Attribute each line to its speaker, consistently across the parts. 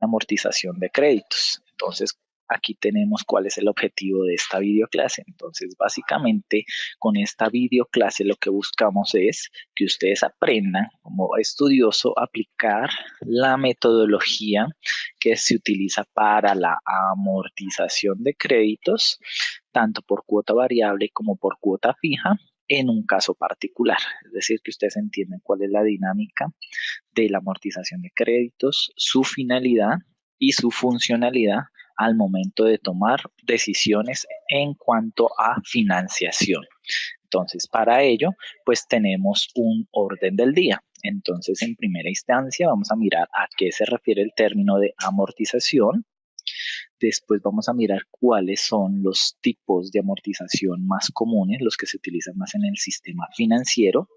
Speaker 1: Amortización de créditos. Entonces, aquí tenemos cuál es el objetivo de esta videoclase. Entonces, básicamente, con esta videoclase lo que buscamos es que ustedes aprendan, como estudioso, aplicar la metodología que se utiliza para la amortización de créditos, tanto por cuota variable como por cuota fija, en un caso particular. Es decir, que ustedes entienden cuál es la dinámica de la amortización de créditos, su finalidad y su funcionalidad al momento de tomar decisiones en cuanto a financiación. Entonces, para ello, pues tenemos un orden del día. Entonces, en primera instancia, vamos a mirar a qué se refiere el término de amortización. Después vamos a mirar cuáles son los tipos de amortización más comunes, los que se utilizan más en el sistema financiero.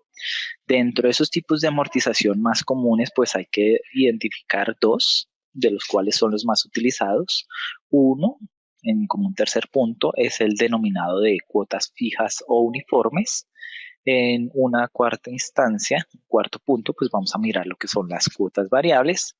Speaker 1: Dentro de esos tipos de amortización más comunes, pues hay que identificar dos, de los cuales son los más utilizados. Uno, como un tercer punto, es el denominado de cuotas fijas o uniformes. En una cuarta instancia, cuarto punto, pues vamos a mirar lo que son las cuotas variables.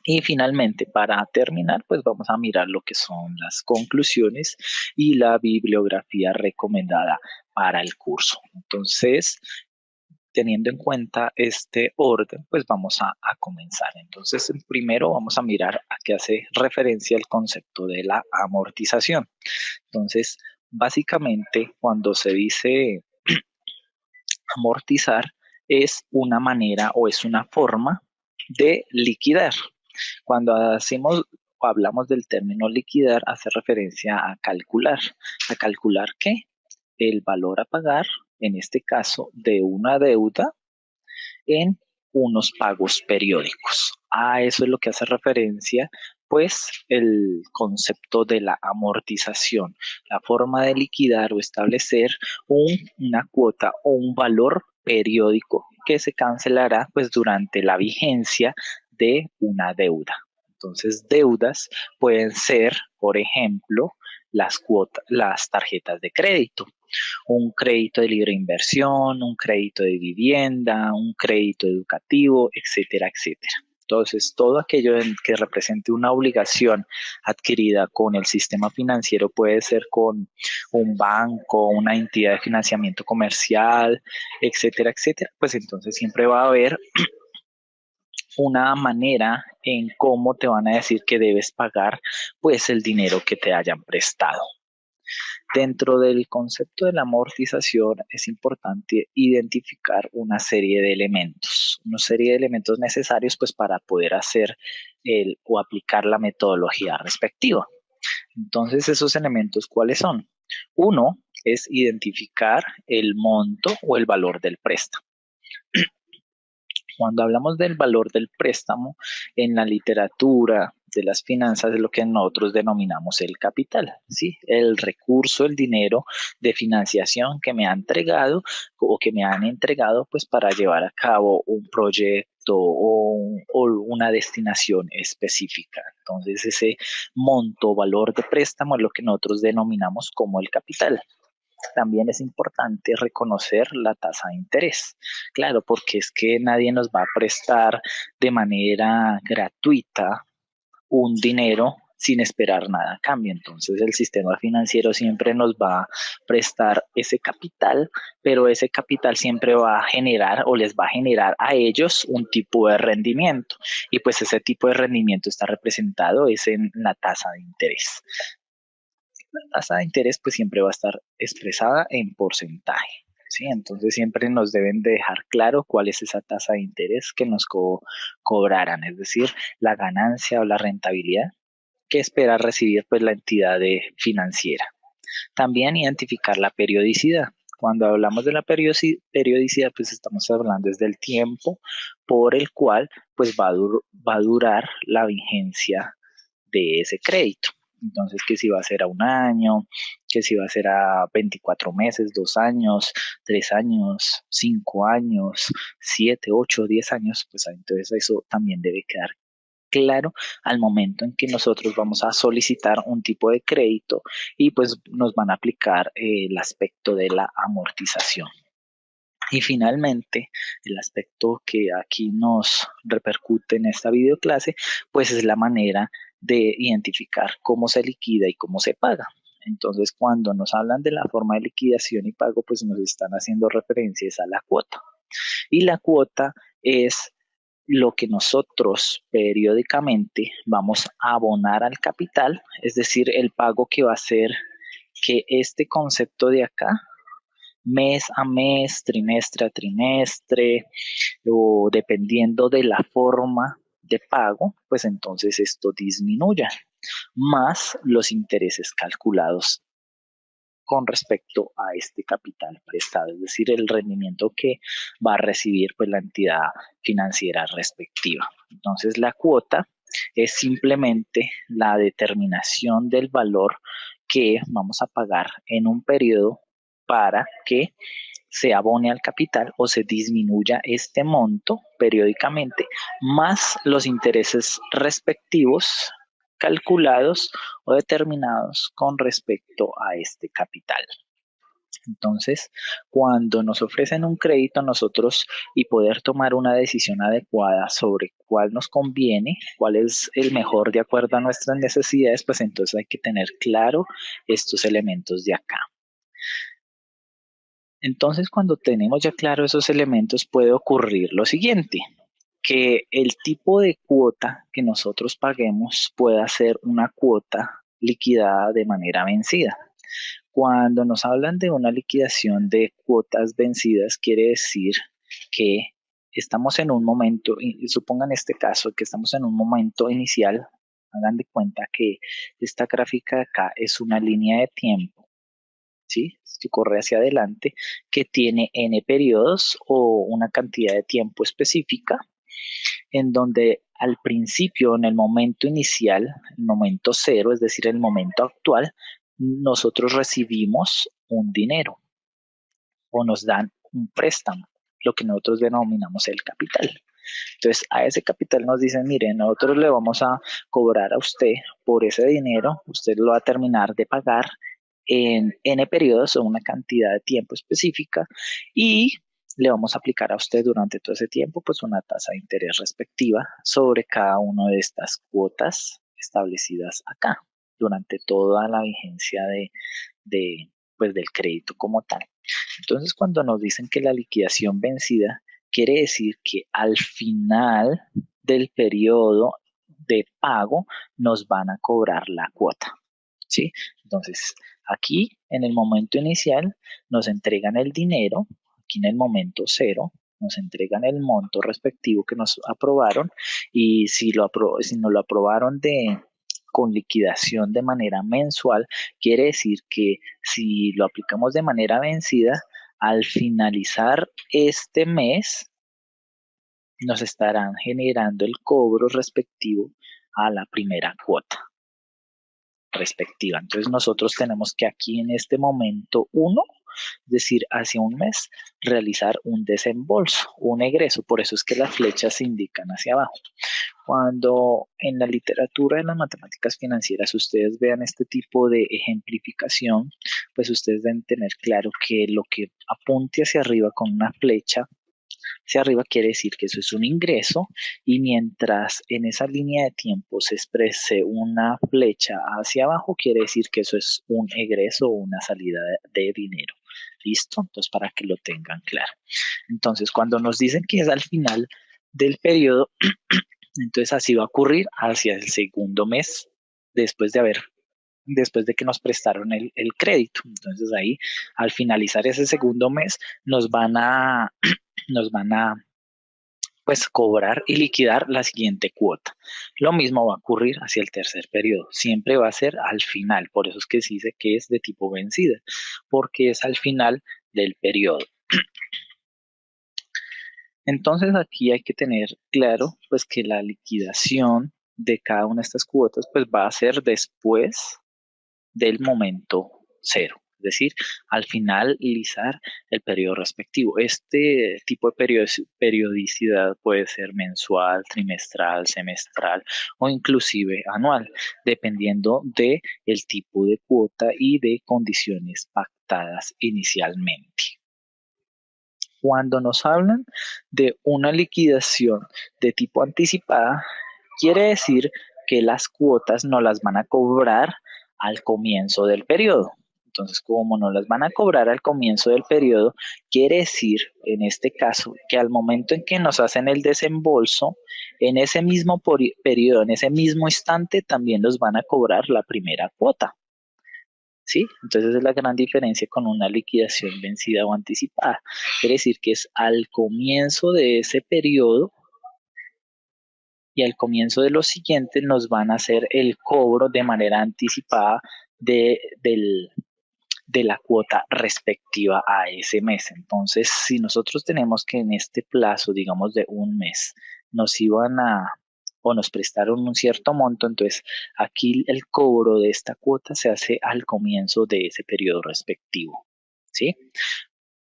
Speaker 1: Y finalmente, para terminar, pues vamos a mirar lo que son las conclusiones y la bibliografía recomendada para el curso. Entonces, teniendo en cuenta este orden, pues vamos a comenzar. Entonces, primero vamos a mirar a qué hace referencia el concepto de la amortización. Entonces, básicamente, cuando se dice amortizar, es una manera o es una forma de liquidar. Cuando hacemos o hablamos del término liquidar, hace referencia a calcular. ¿A calcular qué? El valor a pagar, en este caso, de una deuda en unos pagos periódicos. A eso es lo que hace referencia, pues, el concepto de la amortización, la forma de liquidar o establecer una cuota o un valor periódico que se cancelará, pues, durante la vigencia de una deuda. Entonces, deudas pueden ser, por ejemplo, las tarjetas de crédito, un crédito de libre inversión, un crédito de vivienda, un crédito educativo, etcétera, etcétera. Entonces, todo aquello que represente una obligación adquirida con el sistema financiero puede ser con un banco, una entidad de financiamiento comercial, etcétera, etcétera, pues entonces siempre va a haber una manera en cómo te van a decir que debes pagar pues el dinero que te hayan prestado. Dentro del concepto de la amortización es importante identificar una serie de elementos, necesarios pues para poder hacer o aplicar la metodología respectiva. Entonces, esos elementos, ¿cuáles son? Uno es identificar el monto o el valor del préstamo. Cuando hablamos del valor del préstamo en la literatura de las finanzas es lo que nosotros denominamos el capital, ¿sí? El recurso, el dinero de financiación que me han entregado o que me han entregado pues para llevar a cabo un proyecto o una destinación específica. Entonces ese monto, valor de préstamo es lo que nosotros denominamos como el capital. También es importante reconocer la tasa de interés. Claro, porque es que nadie nos va a prestar de manera gratuita un dinero sin esperar nada a cambio. Entonces el sistema financiero siempre nos va a prestar ese capital, pero ese capital siempre va a generar o les va a generar a ellos un tipo de rendimiento. Y pues ese tipo de rendimiento está representado es en la tasa de interés. La tasa de interés pues siempre va a estar expresada en porcentaje, ¿sí? Entonces siempre nos deben de dejar claro cuál es esa tasa de interés que nos cobrarán, es decir, la ganancia o la rentabilidad que espera recibir pues la entidad financiera. También identificar la periodicidad. Cuando hablamos de la periodicidad, pues estamos hablando desde el tiempo por el cual pues va a durar la vigencia de ese crédito. Entonces, que si va a ser a un año, que si va a ser a 24 meses, 2 años, 3 años, 5 años, 7, 8, 10 años, pues entonces eso también debe quedar claro al momento en que nosotros vamos a solicitar un tipo de crédito y pues nos van a aplicar el aspecto de la amortización. Y finalmente, el aspecto que aquí nos repercute en esta videoclase, pues es la manera de identificar cómo se liquida y cómo se paga. Entonces, cuando nos hablan de la forma de liquidación y pago, pues nos están haciendo referencias a la cuota. Y la cuota es lo que nosotros periódicamente vamos a abonar al capital, es decir, el pago que va a ser que este concepto de acá mes a mes, trimestre a trimestre, o dependiendo de la forma de pago, pues entonces esto disminuya, más los intereses calculados con respecto a este capital prestado, es decir, el rendimiento que va a recibir pues la entidad financiera respectiva. Entonces la cuota es simplemente la determinación del valor que vamos a pagar en un periodo para que se abone al capital o se disminuya este monto periódicamente, más los intereses respectivos calculados o determinados con respecto a este capital. Entonces, cuando nos ofrecen un crédito a nosotros y poder tomar una decisión adecuada sobre cuál nos conviene, cuál es el mejor de acuerdo a nuestras necesidades, pues entonces hay que tener claro estos elementos de acá. Entonces, cuando tenemos ya claro esos elementos, puede ocurrir lo siguiente, que el tipo de cuota que nosotros paguemos pueda ser una cuota liquidada de manera vencida. Cuando nos hablan de una liquidación de cuotas vencidas, quiere decir que estamos en un momento, y supongan este caso, que estamos en un momento inicial, hagan de cuenta que esta gráfica de acá es una línea de tiempo, ¿sí? Si corre hacia adelante, que tiene n periodos o una cantidad de tiempo específica, en donde al principio, en el momento inicial, el momento cero, es decir, el momento actual, nosotros recibimos un dinero o nos dan un préstamo, lo que nosotros denominamos el capital. Entonces, a ese capital nos dicen, mire, nosotros le vamos a cobrar a usted por ese dinero, usted lo va a terminar de pagar en N periodos o una cantidad de tiempo específica y le vamos a aplicar a usted durante todo ese tiempo pues una tasa de interés respectiva sobre cada una de estas cuotas establecidas acá durante toda la vigencia pues del crédito como tal. Entonces, cuando nos dicen que la liquidación vencida quiere decir que al final del periodo de pago nos van a cobrar la cuota, ¿sí? Entonces, aquí en el momento inicial nos entregan el dinero, aquí en el momento cero nos entregan el monto respectivo que nos aprobaron y si nos lo aprobaron con liquidación de manera mensual, quiere decir que si lo aplicamos de manera vencida, al finalizar este mes nos estarán generando el cobro respectivo a la primera cuota respectiva. Entonces nosotros tenemos que aquí en este momento uno, es decir, hacia un mes, realizar un desembolso, un egreso. Por eso es que las flechas se indican hacia abajo. Cuando en la literatura de las matemáticas financieras ustedes vean este tipo de ejemplificación, pues ustedes deben tener claro que lo que apunte hacia arriba con una flecha hacia arriba quiere decir que eso es un ingreso y mientras en esa línea de tiempo se exprese una flecha hacia abajo, quiere decir que eso es un egreso o una salida de dinero. ¿Listo? Entonces, para que lo tengan claro. Entonces, cuando nos dicen que es al final del periodo, entonces así va a ocurrir hacia el segundo mes después de que nos prestaron el crédito. Entonces ahí, al finalizar ese segundo mes, nos van a pues cobrar y liquidar la siguiente cuota. Lo mismo va a ocurrir hacia el tercer periodo. Siempre va a ser al final. Por eso es que se dice que es de tipo vencida, porque es al final del periodo. Entonces aquí hay que tener claro pues que la liquidación de cada una de estas cuotas pues va a ser después del momento cero. Es decir, al finalizar el periodo respectivo. Este tipo de periodicidad puede ser mensual, trimestral, semestral o inclusive anual, dependiendo de el tipo de cuota y de condiciones pactadas inicialmente. Cuando nos hablan de una liquidación de tipo anticipada, quiere decir que las cuotas no las van a cobrar al comienzo del periodo. Entonces, como no las van a cobrar al comienzo del periodo, quiere decir, en este caso, que al momento en que nos hacen el desembolso, en ese mismo periodo, en ese mismo instante, también nos van a cobrar la primera cuota. ¿Sí? Entonces esa es la gran diferencia con una liquidación vencida o anticipada. Quiere decir que es al comienzo de ese periodo y al comienzo de los siguientes nos van a hacer el cobro de manera anticipada de la cuota respectiva a ese mes. Entonces, si nosotros tenemos que en este plazo, digamos de un mes, nos iban a o nos prestaron un cierto monto, entonces aquí el cobro de esta cuota se hace al comienzo de ese periodo respectivo. ¿Sí?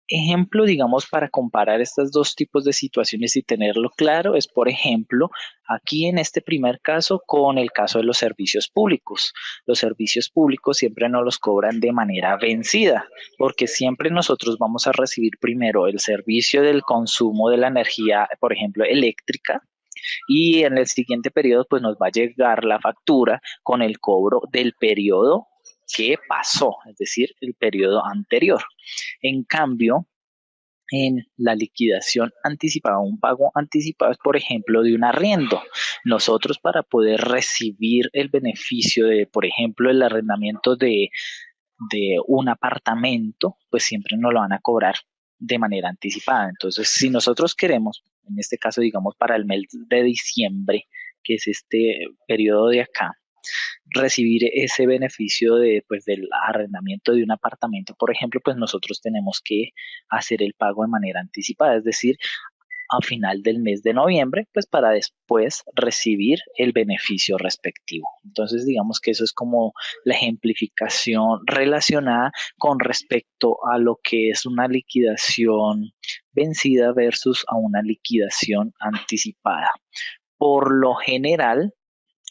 Speaker 1: Ejemplo, digamos, para comparar estos dos tipos de situaciones y tenerlo claro, es, por ejemplo, aquí en este primer caso con el caso de los servicios públicos. Los servicios públicos siempre nos los cobran de manera vencida, porque siempre nosotros vamos a recibir primero el servicio del consumo de la energía, por ejemplo, eléctrica, y en el siguiente periodo pues nos va a llegar la factura con el cobro del periodo que pasó, es decir, el periodo anterior. En cambio, en la liquidación anticipada, un pago anticipado es, por ejemplo, de un arriendo. Nosotros para poder recibir el beneficio de, por ejemplo, el arrendamiento de un apartamento, pues siempre nos lo van a cobrar de manera anticipada. Entonces, si nosotros queremos, en este caso, digamos, para el mes de diciembre, que es este periodo de acá, recibir ese beneficio de, pues, del arrendamiento de un apartamento, por ejemplo, pues nosotros tenemos que hacer el pago de manera anticipada, es decir, a final del mes de noviembre, pues para después recibir el beneficio respectivo. Entonces, digamos que eso es como la ejemplificación relacionada con respecto a lo que es una liquidación vencida versus a una liquidación anticipada. Por lo general,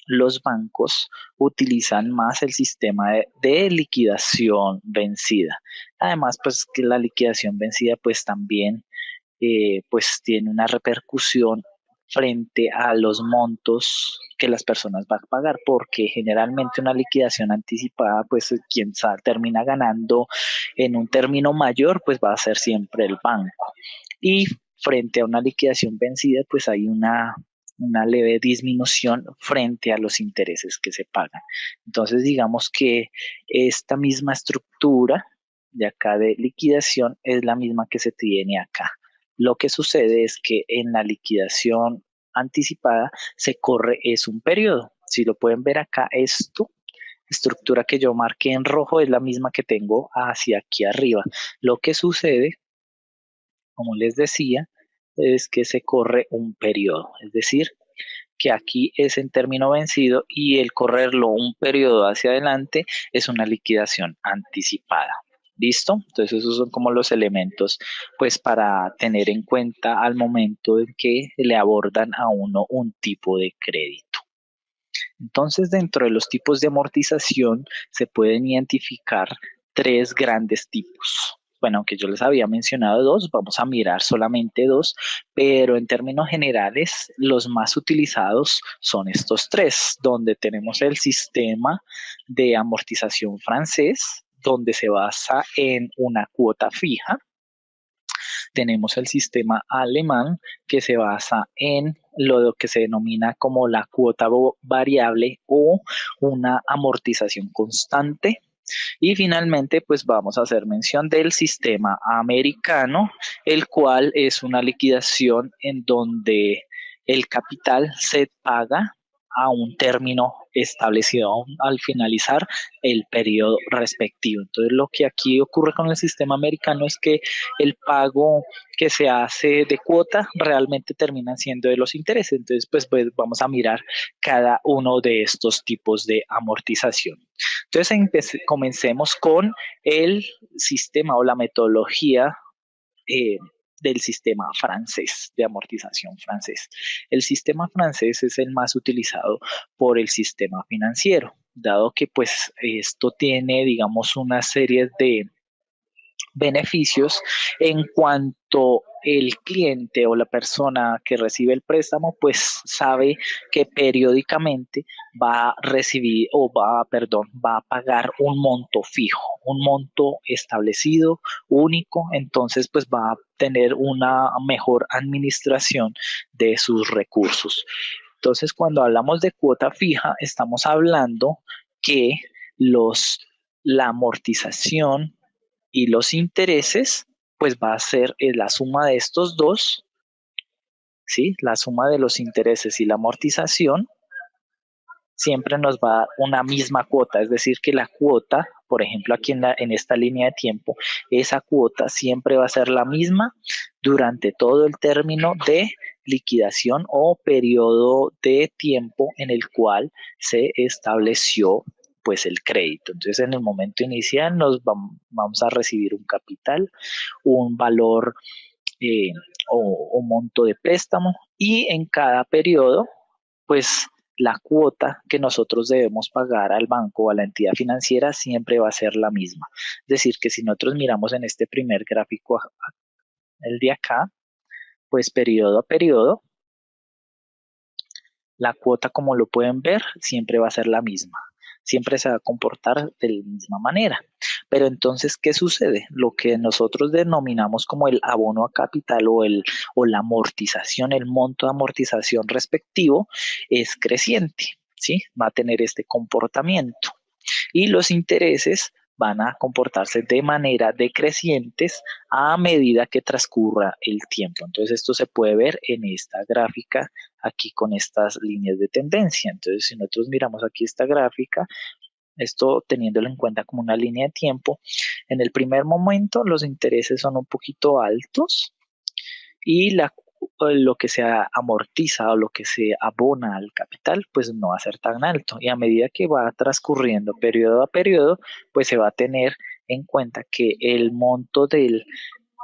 Speaker 1: los bancos utilizan más el sistema de liquidación vencida. Además, pues que la liquidación vencida pues también pues tiene una repercusión frente a los montos que las personas van a pagar, porque generalmente una liquidación anticipada, pues quien termina ganando en un término mayor, pues va a ser siempre el banco. Y frente a una liquidación vencida, pues hay una leve disminución frente a los intereses que se pagan. Entonces, digamos que esta misma estructura de acá de liquidación es la misma que se tiene acá. Lo que sucede es que en la liquidación anticipada se corre es un periodo. Si lo pueden ver acá, esto, estructura que yo marqué en rojo es la misma que tengo hacia aquí arriba. Lo que sucede, como les decía, es que se corre un periodo, es decir, que aquí es en término vencido y el correrlo un periodo hacia adelante es una liquidación anticipada. ¿Listo? Entonces esos son como los elementos pues para tener en cuenta al momento en que le abordan a uno un tipo de crédito. Entonces dentro de los tipos de amortización se pueden identificar tres grandes tipos. Bueno, aunque yo les había mencionado dos, vamos a mirar solamente dos, pero en términos generales los más utilizados son estos tres, donde tenemos el sistema de amortización francés, donde se basa en una cuota fija. Tenemos el sistema alemán que se basa en lo que se denomina como la cuota variable o una amortización constante. Y finalmente, pues vamos a hacer mención del sistema americano, el cual es una liquidación en donde el capital se paga a un término establecido al finalizar el periodo respectivo. Entonces, lo que aquí ocurre con el sistema americano es que el pago que se hace de cuota realmente terminan siendo de los intereses. Entonces, pues vamos a mirar cada uno de estos tipos de amortización. Entonces, comencemos con el sistema o la metodología eh, del sistema francés, de amortización francés. El sistema francés es el más utilizado por el sistema financiero, dado que pues esto tiene, digamos, una serie de beneficios en cuanto el cliente o la persona que recibe el préstamo pues sabe que periódicamente va a recibir o va a pagar un monto fijo, un monto establecido, único, entonces pues va a tener una mejor administración de sus recursos. Entonces, cuando hablamos de cuota fija, estamos hablando que los, la amortización y los intereses, pues va a ser la suma de estos dos, ¿sí? La suma de los intereses y la amortización siempre nos va a dar una misma cuota, es decir, que la cuota, por ejemplo, aquí en esta línea de tiempo, esa cuota siempre va a ser la misma durante todo el término de liquidación o periodo de tiempo en el cual se estableció pues el crédito. Entonces, en el momento inicial vamos a recibir un capital, un valor eh, o monto de préstamo y en cada periodo, pues la cuota que nosotros debemos pagar al banco o a la entidad financiera siempre va a ser la misma. Es decir, que si nosotros miramos en este primer gráfico, el de acá, pues periodo a periodo, la cuota, como lo pueden ver, siempre va a ser la misma. Siempre se va a comportar de la misma manera. Pero entonces, ¿qué sucede? Lo que nosotros denominamos como el abono a capital o la amortización, el monto de amortización respectivo, es creciente, ¿sí? Va a tener este comportamiento. Y los intereses van a comportarse de manera decrecientes a medida que transcurra el tiempo. Entonces esto se puede ver en esta gráfica aquí con estas líneas de tendencia. Entonces si nosotros miramos aquí esta gráfica, esto teniéndolo en cuenta como una línea de tiempo, en el primer momento los intereses son un poquito altos y lo que se amortiza o lo que se abona al capital, pues no va a ser tan alto. Y a medida que va transcurriendo periodo a periodo, pues se va a tener en cuenta que el monto del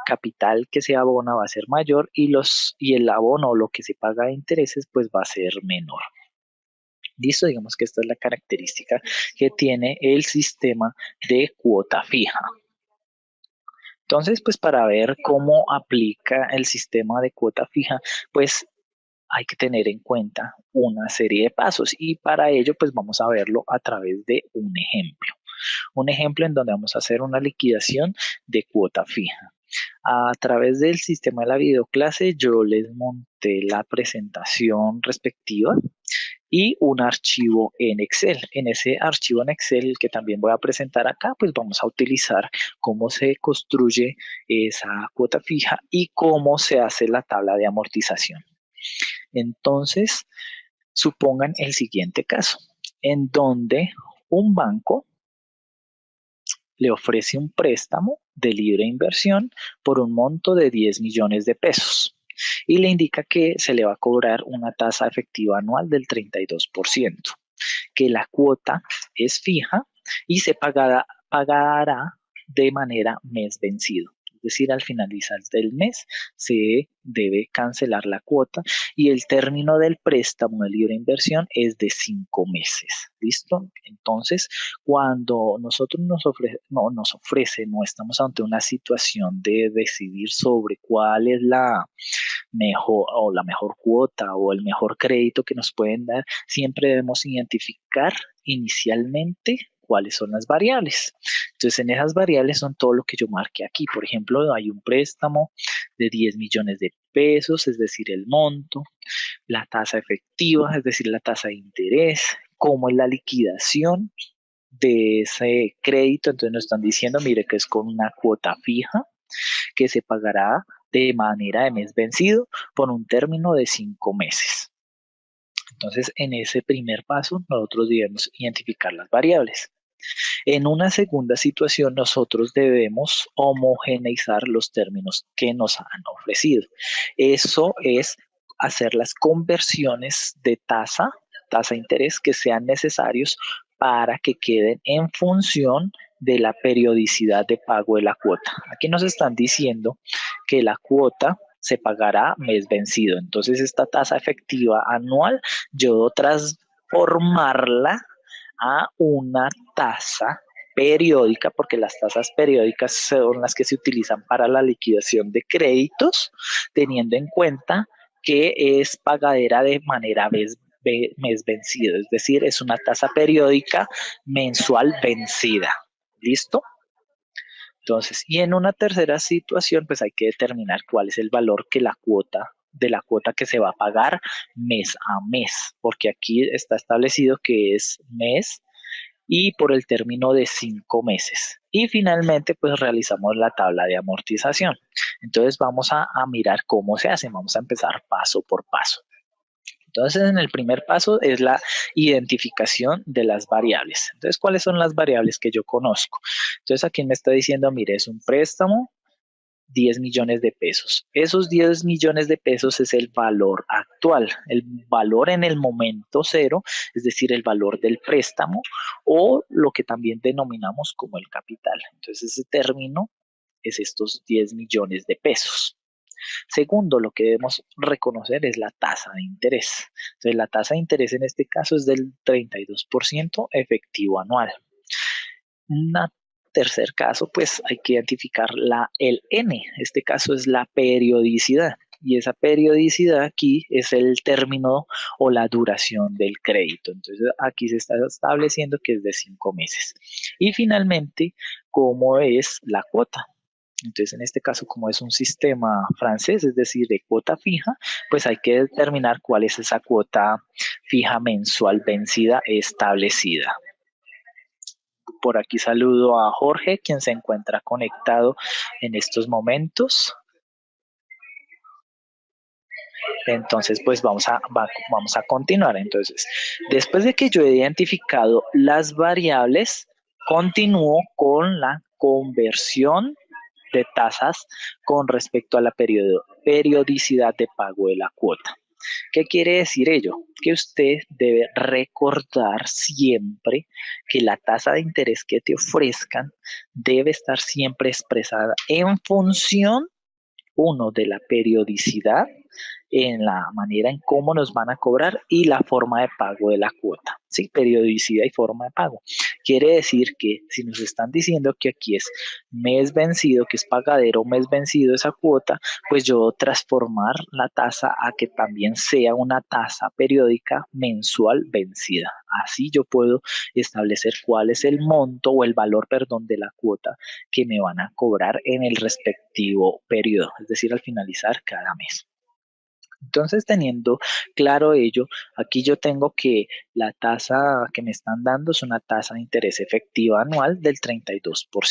Speaker 1: capital que se abona va a ser mayor y el abono o lo que se paga de intereses pues va a ser menor. Listo, digamos que esta es la característica que tiene el sistema de cuota fija. Entonces, pues para ver cómo aplica el sistema de cuota fija, pues hay que tener en cuenta una serie de pasos y para ello pues vamos a verlo a través de un ejemplo. Un ejemplo en donde vamos a hacer una liquidación de cuota fija. A través del sistema de la videoclase yo les monté la presentación respectiva y un archivo en Excel. En ese archivo en Excel que también voy a presentar acá, pues vamos a utilizar cómo se construye esa cuota fija y cómo se hace la tabla de amortización. Entonces, supongan el siguiente caso, en donde un banco le ofrece un préstamo de libre inversión por un monto de 10 millones de pesos y le indica que se le va a cobrar una tasa efectiva anual del 32%, que la cuota es fija y se pagará de manera mes vencido. Es decir, al finalizar del mes se debe cancelar la cuota y el término del préstamo de libre inversión es de 5 meses. ¿Listo? Entonces, cuando nosotros nos ofrece, no estamos ante una situación de decidir sobre cuál es la mejor cuota o el mejor crédito que nos pueden dar, siempre debemos identificar inicialmente cuáles son las variables. Entonces, en esas variables son todo lo que yo marqué aquí. Por ejemplo, hay un préstamo de 10 millones de pesos, es decir, el monto, la tasa efectiva, es decir, la tasa de interés, cómo es la liquidación de ese crédito. Entonces nos están diciendo, mire, que es con una cuota fija que se pagará de manera de mes vencido por un término de 5 meses. Entonces, en ese primer paso, nosotros debemos identificar las variables. En una segunda situación, nosotros debemos homogeneizar los términos que nos han ofrecido. Eso es hacer las conversiones de tasa de interés que sean necesarios para que queden en función de la periodicidad de pago de la cuota. Aquí nos están diciendo que la cuota se pagará mes vencido. Entonces, esta tasa efectiva anual, yo debo transformarla a una tasa periódica, porque las tasas periódicas son las que se utilizan para la liquidación de créditos, teniendo en cuenta que es pagadera de manera mes vencido, es decir, es una tasa periódica mensual vencida. ¿Listo? Entonces, y en una tercera situación, pues hay que determinar cuál es el valor que de la cuota que se va a pagar mes a mes, porque aquí está establecido que es mes y por el término de 5 meses. Y finalmente, pues realizamos la tabla de amortización. Entonces vamos a mirar cómo se hace. Vamos a empezar paso por paso. Entonces, en el primer paso es la identificación de las variables. Entonces, ¿cuáles son las variables que yo conozco? Entonces, aquí me está diciendo, mire, es un préstamo, 10 millones de pesos. Esos 10 millones de pesos es el valor actual, el valor en el momento cero, es decir, el valor del préstamo o lo que también denominamos como el capital. Entonces, ese término es estos 10 millones de pesos. Segundo, lo que debemos reconocer es la tasa de interés. Entonces, la tasa de interés en este caso es del 32% efectivo anual. Una tercer caso, pues hay que identificar el N. Este caso es la periodicidad. Y esa periodicidad aquí es el término o la duración del crédito. Entonces aquí se está estableciendo que es de 5 meses. Y finalmente, ¿cómo es la cuota? Entonces, en este caso, como es un sistema francés, es decir, de cuota fija, pues hay que determinar cuál es esa cuota fija mensual vencida establecida. Por aquí saludo a Jorge, quien se encuentra conectado en estos momentos. Entonces, pues vamos a continuar. Entonces, después de que yo he identificado las variables, continúo con la conversión de tasas con respecto a la periodicidad de pago de la cuota. ¿Qué quiere decir ello? Que usted debe recordar siempre que la tasa de interés que te ofrezcan debe estar siempre expresada en función, uno, de la periodicidad, en la manera en cómo nos van a cobrar y la forma de pago de la cuota. Sí, periodicidad y forma de pago. Quiere decir que si nos están diciendo que aquí es mes vencido, que es pagadero mes vencido esa cuota, pues yo transformar la tasa a que también sea una tasa periódica mensual vencida. Así yo puedo establecer cuál es el monto o el valor, perdón, de la cuota que me van a cobrar en el respectivo periodo, es decir, al finalizar cada mes. Entonces, teniendo claro ello, aquí yo tengo que la tasa que me están dando es una tasa de interés efectiva anual del 32%.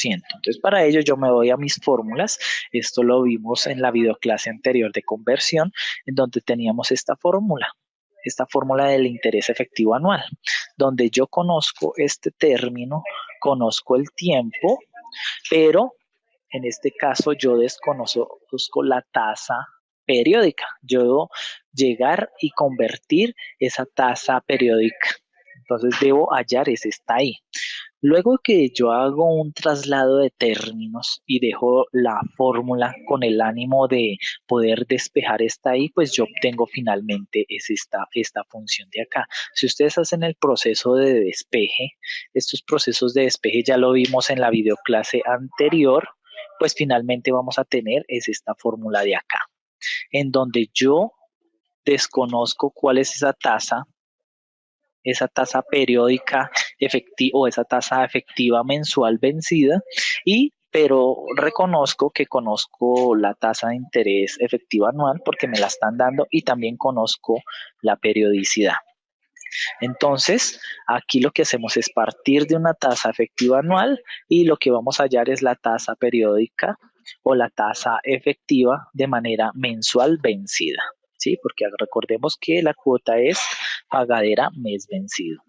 Speaker 1: Entonces, para ello yo me voy a mis fórmulas. Esto lo vimos en la videoclase anterior de conversión, en donde teníamos esta fórmula del interés efectivo anual, donde yo conozco este término, conozco el tiempo, pero en este caso yo desconozco la tasa periódica. Yo debo llegar y convertir esa tasa periódica. Entonces debo hallar ese está ahí. Luego que yo hago un traslado de términos y dejo la fórmula con el ánimo de poder despejar esta ahí, pues yo obtengo finalmente esta función de acá. Si ustedes hacen el proceso de despeje, estos procesos de despeje ya lo vimos en la videoclase anterior, pues finalmente vamos a tener esta fórmula de acá, en donde yo desconozco cuál es esa tasa periódica efectiva o esa tasa efectiva mensual vencida, pero reconozco que conozco la tasa de interés efectiva anual porque me la están dando y también conozco la periodicidad. Entonces, aquí lo que hacemos es partir de una tasa efectiva anual y lo que vamos a hallar es la tasa periódica o la tasa efectiva de manera mensual vencida. ¿sí? Porque recordemos que la cuota es pagadera mes vencido.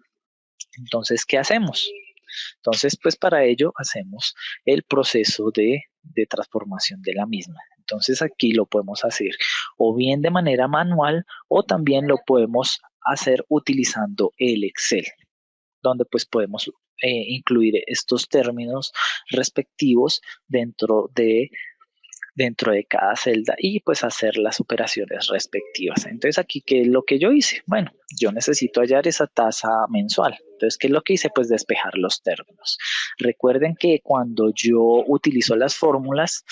Speaker 1: Entonces, ¿qué hacemos? Entonces, pues para ello hacemos el proceso de transformación de la misma. Entonces aquí lo podemos hacer o bien de manera manual o también lo podemos hacer utilizando el Excel, donde pues podemos incluir estos términos respectivos dentro de cada celda y pues hacer las operaciones respectivas. Entonces aquí, ¿qué es lo que yo hice? Bueno, yo necesito hallar esa tasa mensual. Entonces, ¿qué es lo que hice? Pues despejar los términos. Recuerden que cuando yo utilizo las fórmulas,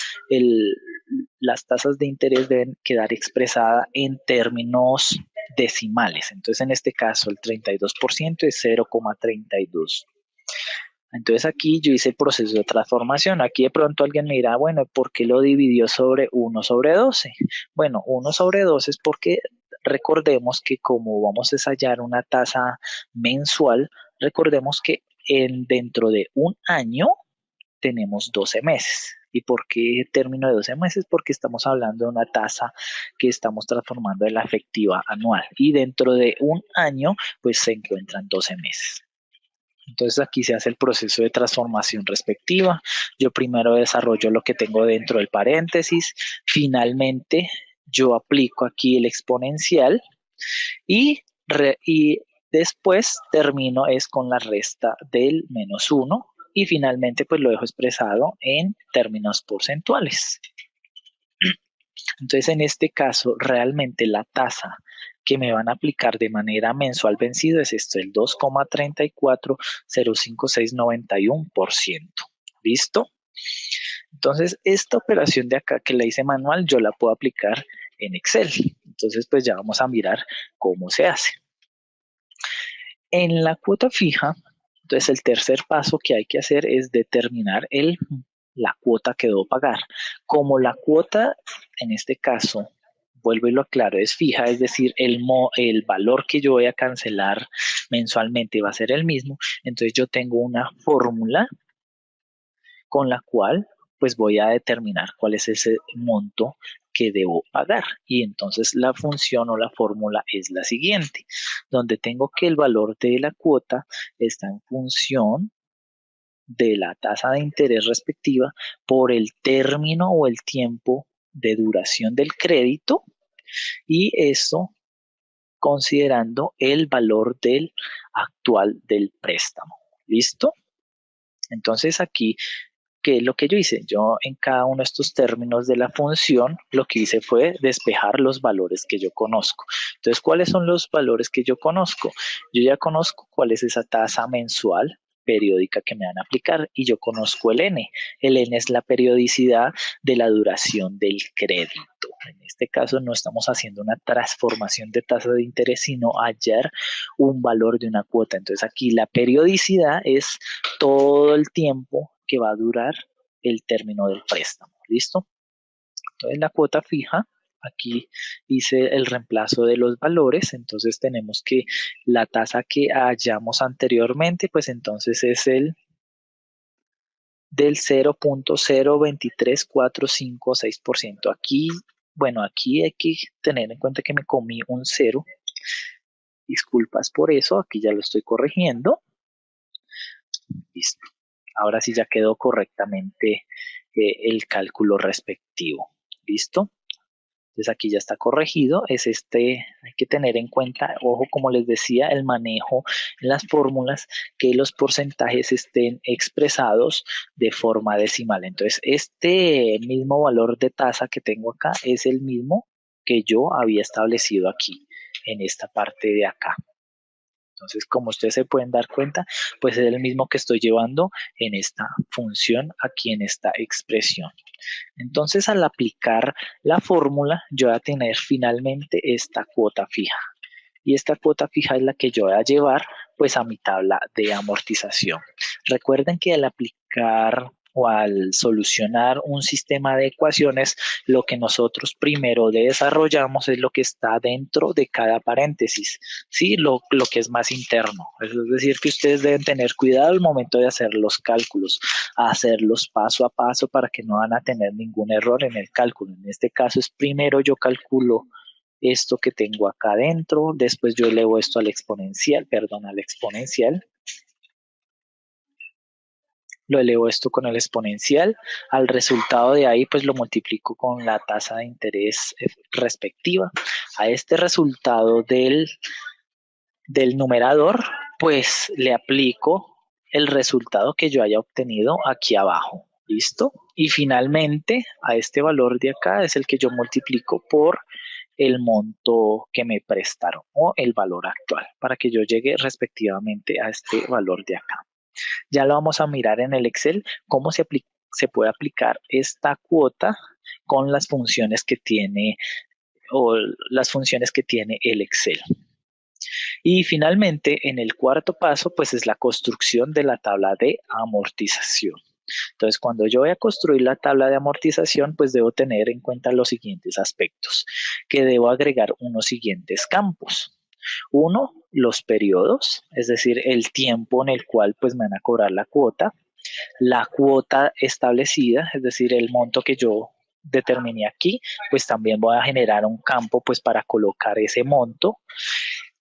Speaker 1: las tasas de interés deben quedar expresadas en términos decimales. Entonces, en este caso, el 32% es 0,32. Entonces aquí yo hice el proceso de transformación. Aquí de pronto alguien me dirá, bueno, ¿por qué lo dividió sobre 1/12? Bueno, 1/12 es porque recordemos que como vamos a hallar una tasa mensual, recordemos que dentro de un año tenemos 12 meses. ¿Y por qué término de 12 meses? Porque estamos hablando de una tasa que estamos transformando en la efectiva anual. Y dentro de un año, pues se encuentran 12 meses. Entonces aquí se hace el proceso de transformación respectiva. Yo primero desarrollo lo que tengo dentro del paréntesis. Finalmente yo aplico aquí el exponencial y después termino es con la resta del -1 y finalmente pues lo dejo expresado en términos porcentuales. Entonces, en este caso, realmente la tasa que me van a aplicar de manera mensual vencido es esto, el 2,3405691%. ¿Listo? Entonces, esta operación de acá que la hice manual, yo la puedo aplicar en Excel. Entonces, pues ya vamos a mirar cómo se hace. En la cuota fija, entonces el tercer paso que hay que hacer es determinar la cuota que debo pagar. Como la cuota, en este caso, vuelvo y lo aclaro, es fija, es decir, el valor que yo voy a cancelar mensualmente va a ser el mismo, entonces yo tengo una fórmula con la cual pues voy a determinar cuál es ese monto que debo pagar. Y entonces la función o la fórmula es la siguiente, donde tengo que el valor de la cuota está en función de la tasa de interés respectiva por el término o el tiempo de duración del crédito y eso considerando el valor del actual del préstamo. ¿Listo? Entonces aquí, ¿qué es lo que yo hice? Yo en cada uno de estos términos de la función lo que hice fue despejar los valores que yo conozco. Entonces, ¿cuáles son los valores que yo conozco? Yo ya conozco cuál es esa tasa mensual periódica que me van a aplicar y yo conozco el N. El N es la periodicidad de la duración del crédito. En este caso no estamos haciendo una transformación de tasa de interés, sino hallar un valor de una cuota. Entonces aquí la periodicidad es todo el tiempo que va a durar el término del préstamo. ¿Listo? Entonces la cuota fija, aquí hice el reemplazo de los valores, entonces tenemos que la tasa que hallamos anteriormente, pues entonces es el del 0,023456%. Aquí, bueno, aquí hay que tener en cuenta que me comí un cero. Disculpas por eso, aquí ya lo estoy corrigiendo. Listo. Ahora sí ya quedó correctamente el cálculo respectivo. ¿Listo? Entonces aquí ya está corregido. Hay que tener en cuenta, ojo, como les decía, el manejo en las fórmulas, que los porcentajes estén expresados de forma decimal. Entonces, este mismo valor de tasa que tengo acá es el mismo que yo había establecido aquí, en esta parte de acá. Entonces, como ustedes se pueden dar cuenta, pues es el mismo que estoy llevando en esta función, aquí en esta expresión. Entonces, al aplicar la fórmula, yo voy a tener finalmente esta cuota fija. Y esta cuota fija es la que yo voy a llevar pues a mi tabla de amortización. Recuerden que al aplicar o al solucionar un sistema de ecuaciones, lo que nosotros primero desarrollamos es lo que está dentro de cada paréntesis, ¿sí? Lo que es más interno. Es decir, que ustedes deben tener cuidado al momento de hacer los cálculos, hacerlos paso a paso para que no van a tener ningún error en el cálculo. En este caso es primero yo calculo esto que tengo acá adentro, después yo elevo esto al exponencial, lo elevo esto con el exponencial, al resultado de ahí pues lo multiplico con la tasa de interés respectiva. A este resultado del numerador pues le aplico el resultado que yo haya obtenido aquí abajo. ¿Listo? Y finalmente a este valor de acá es el que yo multiplico por el monto que me prestaron o el valor actual para que yo llegue respectivamente a este valor de acá. Ya lo vamos a mirar en el Excel cómo se puede aplicar esta cuota con las funciones que tiene o las funciones que tiene el Excel. Y finalmente, en el cuarto paso, pues es la construcción de la tabla de amortización. Entonces, cuando yo voy a construir la tabla de amortización, pues debo tener en cuenta los siguientes aspectos, que debo agregar unos siguientes campos. Uno, los periodos, es decir, el tiempo en el cual pues me van a cobrar la cuota establecida, es decir, el monto que yo determiné aquí, pues también voy a generar un campo pues para colocar ese monto,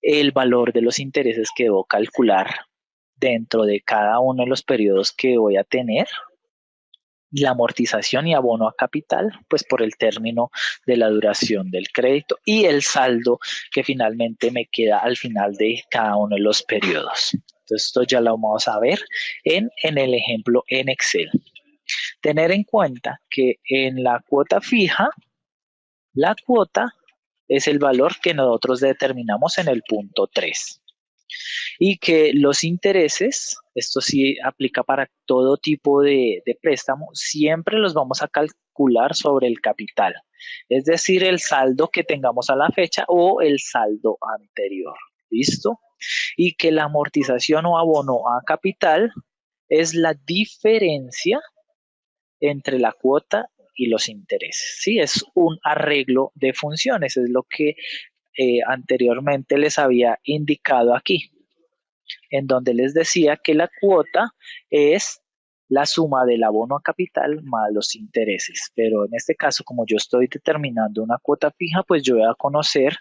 Speaker 1: el valor de los intereses que debo calcular dentro de cada uno de los periodos que voy a tener, la amortización y abono a capital, pues por el término de la duración del crédito y el saldo que finalmente me queda al final de cada uno de los periodos. Entonces esto ya lo vamos a ver en el ejemplo en Excel. Tener en cuenta que en la cuota fija, la cuota es el valor que nosotros determinamos en el punto 3. Y que los intereses, esto sí aplica para todo tipo de préstamo, siempre los vamos a calcular sobre el capital, es decir, el saldo que tengamos a la fecha o el saldo anterior. ¿Listo? Y que la amortización o abono a capital es la diferencia entre la cuota y los intereses. Sí, es un arreglo de funciones, es lo que anteriormente les había indicado aquí, en donde les decía que la cuota es la suma del abono a capital más los intereses. Pero en este caso, como yo estoy determinando una cuota fija, pues yo voy a conocer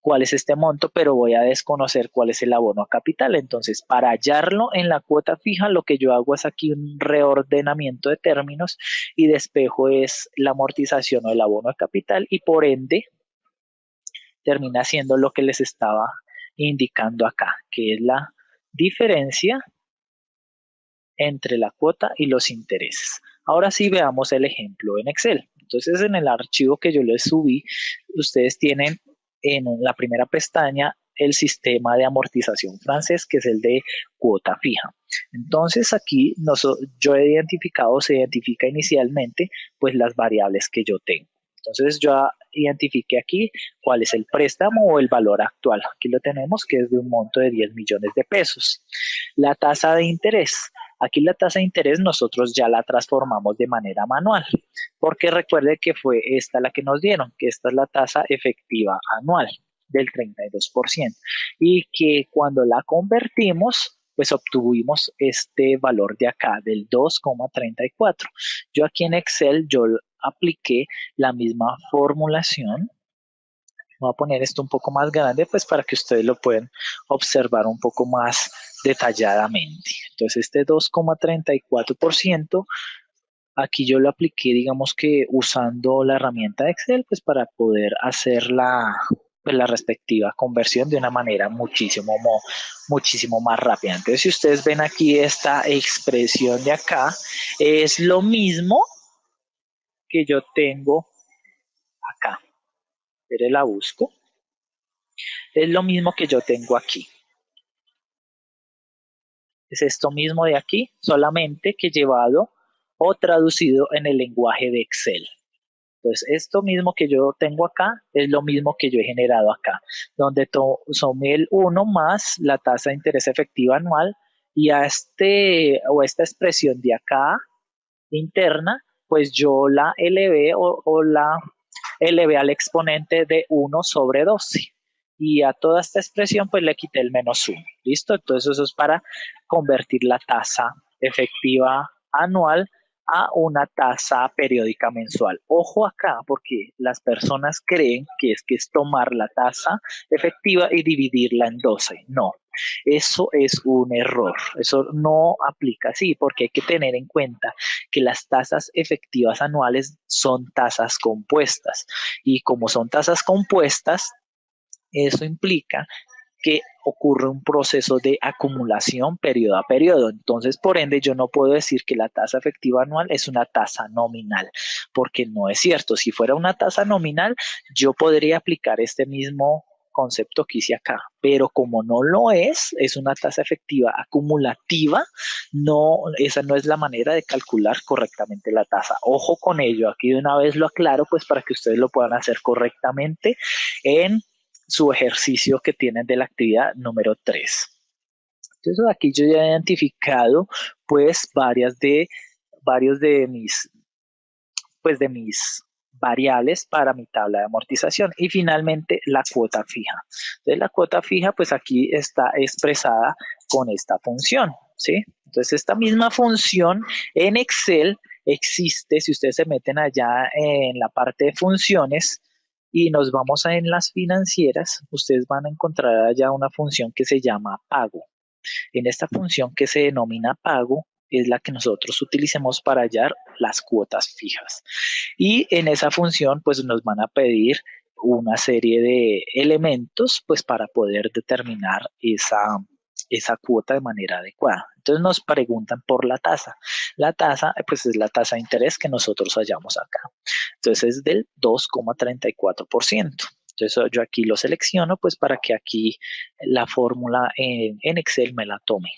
Speaker 1: cuál es este monto, pero voy a desconocer cuál es el abono a capital. Entonces, para hallarlo en la cuota fija, lo que yo hago es aquí un reordenamiento de términos y despejo es la amortización o el abono a capital y por ende termina siendo lo que les estaba indicando acá, que es la diferencia entre la cuota y los intereses. Ahora sí veamos el ejemplo en Excel. Entonces en el archivo que yo les subí, ustedes tienen en la primera pestaña el sistema de amortización francés, que es el de cuota fija. Entonces aquí yo he identificado, se identifica inicialmente pues las variables que yo tengo. Entonces yo identifiqué aquí cuál es el préstamo o el valor actual. Aquí lo tenemos, que es de un monto de 10 millones de pesos. La tasa de interés. Aquí la tasa de interés nosotros ya la transformamos de manera manual, porque recuerde que fue esta la que nos dieron, que esta es la tasa efectiva anual del 32%, y que cuando la convertimos, pues obtuvimos este valor de acá, del 2,34. Yo aquí en Excel, yo apliqué la misma formulación. Voy a poner esto un poco más grande, pues para que ustedes lo puedan observar un poco más detalladamente. Entonces, este 2,34%, aquí yo lo apliqué, digamos que usando la herramienta de Excel, pues para poder hacer pues, la respectiva conversión de una manera muchísimo más rápida. Entonces, si ustedes ven aquí esta expresión de acá, es lo mismo que yo tengo acá. Pero la busco. Es lo mismo que yo tengo aquí. Es esto mismo de aquí, solamente que llevado o traducido en el lenguaje de Excel. Entonces, esto mismo que yo tengo acá es lo mismo que yo he generado acá, donde sumé el 1 más la tasa de interés efectiva anual y a esta expresión de acá interna, pues yo la elevé o la elevé al exponente de 1 sobre 12. Y a toda esta expresión pues le quité el menos 1. ¿Listo? Entonces eso es para convertir la tasa efectiva anual a una tasa periódica mensual. Ojo acá, porque las personas creen que es tomar la tasa efectiva y dividirla en 12. No, eso es un error. Eso no aplica así, porque hay que tener en cuenta que las tasas efectivas anuales son tasas compuestas. Y como son tasas compuestas, eso implica que ocurre un proceso de acumulación periodo a periodo. Entonces, por ende, yo no puedo decir que la tasa efectiva anual es una tasa nominal, porque no es cierto. Si fuera una tasa nominal, yo podría aplicar este mismo concepto que hice acá, pero como no lo es una tasa efectiva acumulativa, no, esa no es la manera de calcular correctamente la tasa. Ojo con ello, aquí de una vez lo aclaro, pues para que ustedes lo puedan hacer correctamente en su ejercicio que tienen de la actividad número 3. Entonces aquí yo ya he identificado pues varios de mis variables para mi tabla de amortización y finalmente la cuota fija. Entonces la cuota fija pues aquí está expresada con esta función, ¿sí? Entonces esta misma función en Excel existe, si ustedes se meten allá en la parte de funciones y nos vamos a en las financieras, ustedes van a encontrar allá una función que se llama pago. En esta función que se denomina pago es la que nosotros utilicemos para hallar las cuotas fijas. Y en esa función pues nos van a pedir una serie de elementos pues para poder determinar esa cuota de manera adecuada. Entonces nos preguntan por la tasa. La tasa pues es la tasa de interés que nosotros hallamos acá. Entonces es del 2,34%. Entonces yo aquí lo selecciono pues para que aquí la fórmula en Excel me la tome.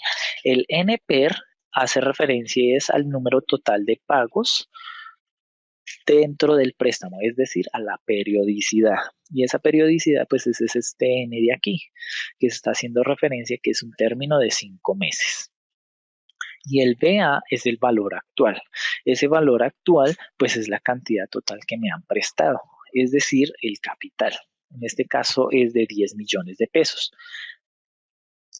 Speaker 1: El NPER hace referencia es al número total de pagos dentro del préstamo, es decir, a la periodicidad. Y esa periodicidad pues es este N de aquí, que se está haciendo referencia que es un término de 5 meses. Y el BA es el valor actual. Ese valor actual pues es la cantidad total que me han prestado, es decir, el capital. En este caso es de 10 millones de pesos.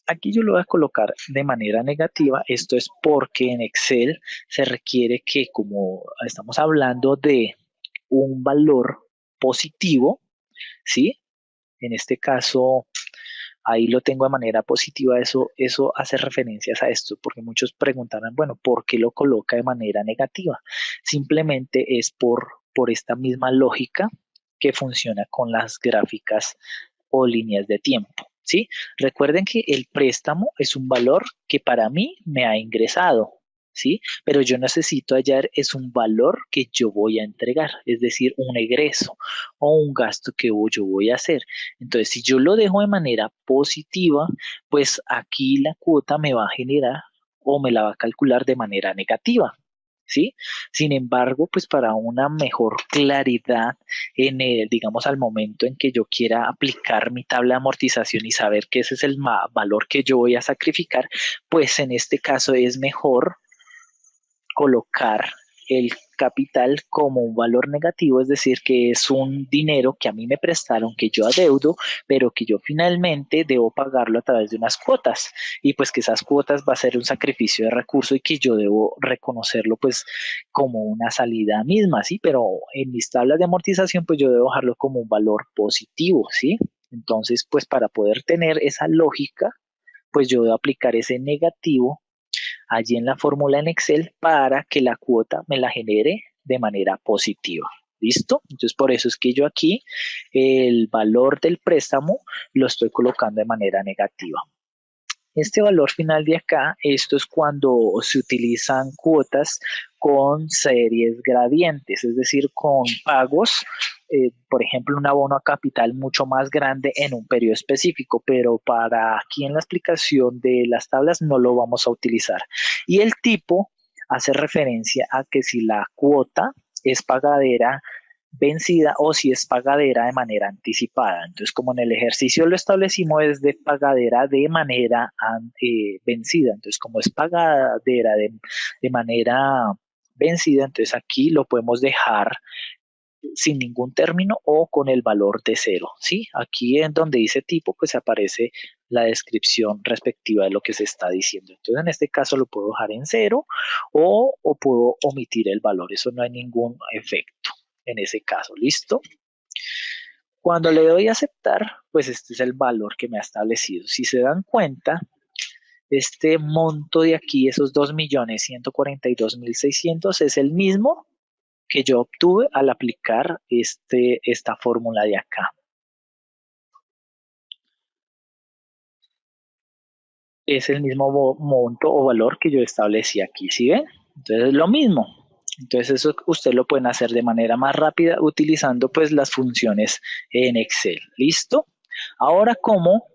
Speaker 1: Aquí yo lo voy a colocar de manera negativa. Esto es porque en Excel se requiere que, como estamos hablando de un valor positivo, ¿sí? En este caso, ahí lo tengo de manera positiva. Eso hace referencias a esto, porque muchos preguntarán, bueno, ¿por qué lo coloca de manera negativa? Simplemente es por esta misma lógica que funciona con las gráficas o líneas de tiempo. ¿Sí? Recuerden que el préstamo es un valor que para mí me ha ingresado, ¿sí? Pero yo necesito hallar es un valor que yo voy a entregar, es decir, un egreso o un gasto que yo voy a hacer. Entonces, si yo lo dejo de manera positiva, pues aquí la cuota me va a generar o me la va a calcular de manera negativa. ¿Sí? Sin embargo, pues para una mejor claridad en el, digamos, al momento en que yo quiera aplicar mi tabla de amortización y saber que ese es el valor que yo voy a sacrificar, pues en este caso es mejor colocar el capital como un valor negativo, es decir, que es un dinero que a mí me prestaron, que yo adeudo, pero que yo finalmente debo pagarlo a través de unas cuotas y pues que esas cuotas va a ser un sacrificio de recurso y que yo debo reconocerlo pues como una salida misma, ¿sí? Pero en mis tablas de amortización pues yo debo dejarlo como un valor positivo, ¿sí? Entonces pues para poder tener esa lógica pues yo debo aplicar ese negativo allí en la fórmula en Excel para que la cuota me la genere de manera positiva. ¿Listo? Entonces, por eso es que yo aquí el valor del préstamo lo estoy colocando de manera negativa. Este valor final de acá, esto es cuando se utilizan cuotas con series gradientes, es decir, con pagos, por ejemplo, un abono a capital mucho más grande en un periodo específico, pero para aquí en la explicación de las tablas no lo vamos a utilizar. Y el tipo hace referencia a que si la cuota es pagadera vencida o si es pagadera de manera anticipada. Entonces, como en el ejercicio lo establecimos es de pagadera de manera vencida. Entonces, como es pagadera de manera vencida, entonces aquí lo podemos dejar sin ningún término o con el valor de cero, ¿sí? Aquí en donde dice tipo, pues aparece la descripción respectiva de lo que se está diciendo. Entonces, en este caso lo puedo dejar en cero o puedo omitir el valor. Eso no hay ningún efecto en ese caso. ¿Listo? Cuando le doy a aceptar, pues este es el valor que me ha establecido. Si se dan cuenta, este monto de aquí, esos 2.142.600, es el mismo que yo obtuve al aplicar esta fórmula de acá. Es el mismo monto o valor que yo establecí aquí, ¿sí ven? Entonces es lo mismo. Entonces eso usted lo pueden hacer de manera más rápida utilizando pues las funciones en Excel. ¿Listo? Ahora, ¿cómo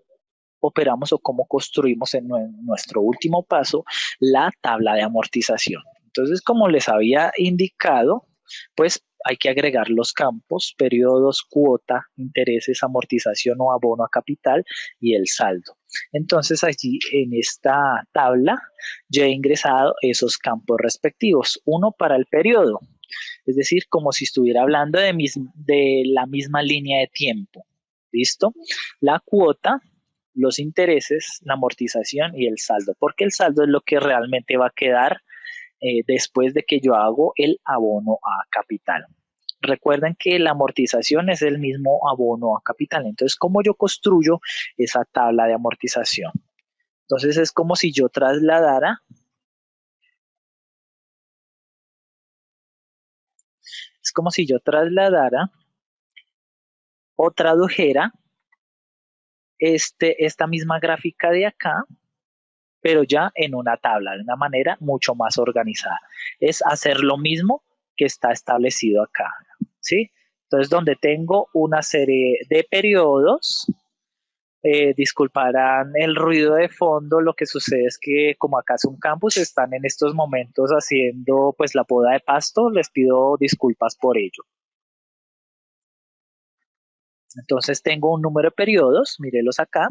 Speaker 1: operamos o cómo construimos en nuestro último paso la tabla de amortización? Entonces, como les había indicado, pues hay que agregar los campos, periodos, cuota, intereses, amortización o abono a capital y el saldo. Entonces, allí en esta tabla yo he ingresado esos campos respectivos. Uno para el periodo, es decir, como si estuviera hablando de la misma línea de tiempo. ¿Listo? La cuota, los intereses, la amortización y el saldo, porque el saldo es lo que realmente va a quedar después de que yo hago el abono a capital. Recuerden que la amortización es el mismo abono a capital. Entonces, ¿cómo yo construyo esa tabla de amortización? Entonces, es como si yo trasladara, es como si yo trasladara o tradujera esta misma gráfica de acá, pero ya en una tabla, de una manera mucho más organizada. Es hacer lo mismo que está establecido acá, ¿sí? Entonces, donde tengo una serie de periodos, disculparán el ruido de fondo, lo que sucede es que como acá es un campus, están en estos momentos haciendo pues la poda de pasto, les pido disculpas por ello. Entonces tengo un número de periodos, mírelos acá.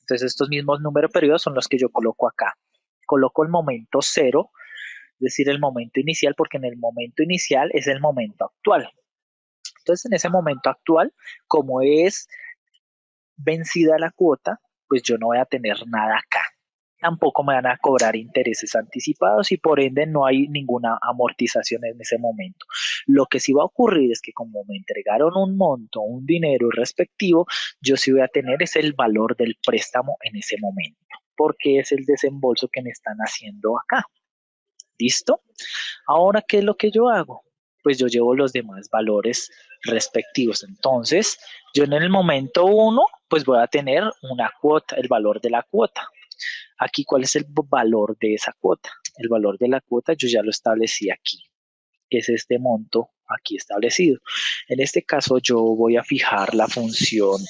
Speaker 1: Entonces estos mismos números de periodos son los que yo coloco acá. Coloco el momento cero, es decir, el momento inicial, porque en el momento inicial es el momento actual. Entonces en ese momento actual, como es vencida la cuota, pues yo no voy a tener nada acá. Tampoco me van a cobrar intereses anticipados y por ende no hay ninguna amortización en ese momento. Lo que sí va a ocurrir es que como me entregaron un monto, un dinero respectivo, yo sí voy a tener es el valor del préstamo en ese momento, porque es el desembolso que me están haciendo acá. ¿Listo? Ahora, ¿qué es lo que yo hago? Pues yo llevo los demás valores respectivos. Entonces, yo en el momento uno, pues voy a tener una cuota, el valor de la cuota. Aquí, ¿cuál es el valor de esa cuota? El valor de la cuota yo ya lo establecí aquí, que es este monto aquí establecido. En este caso yo voy a fijar la función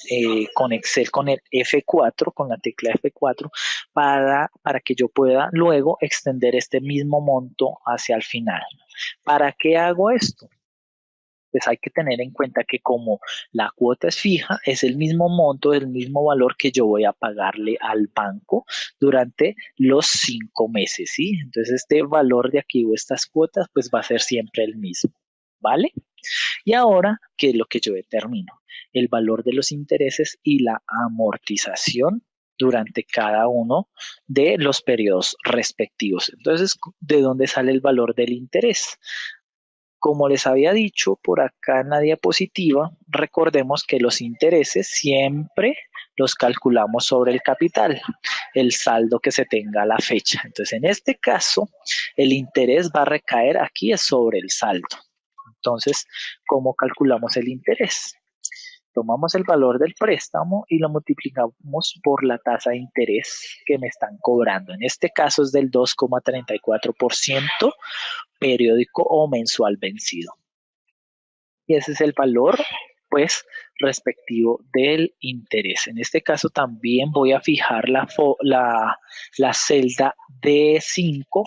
Speaker 1: con Excel, con el F4, con la tecla F4, para que yo pueda luego extender este mismo monto hacia el final. ¿Para qué hago esto? Pues hay que tener en cuenta que como la cuota es fija, es el mismo monto, el mismo valor que yo voy a pagarle al banco durante los 5 meses, ¿sí? Entonces este valor de aquí o estas cuotas, pues va a ser siempre el mismo, ¿vale? Y ahora, ¿qué es lo que yo determino? El valor de los intereses y la amortización durante cada uno de los periodos respectivos. Entonces, ¿de dónde sale el valor del interés? Como les había dicho por acá en la diapositiva, recordemos que los intereses siempre los calculamos sobre el capital, el saldo que se tenga a la fecha. Entonces, en este caso, el interés va a recaer aquí sobre el saldo. Entonces, ¿cómo calculamos el interés? Tomamos el valor del préstamo y lo multiplicamos por la tasa de interés que me están cobrando. En este caso es del 2,34% periódico o mensual vencido. Y ese es el valor, pues, respectivo del interés. En este caso también voy a fijar la celda D5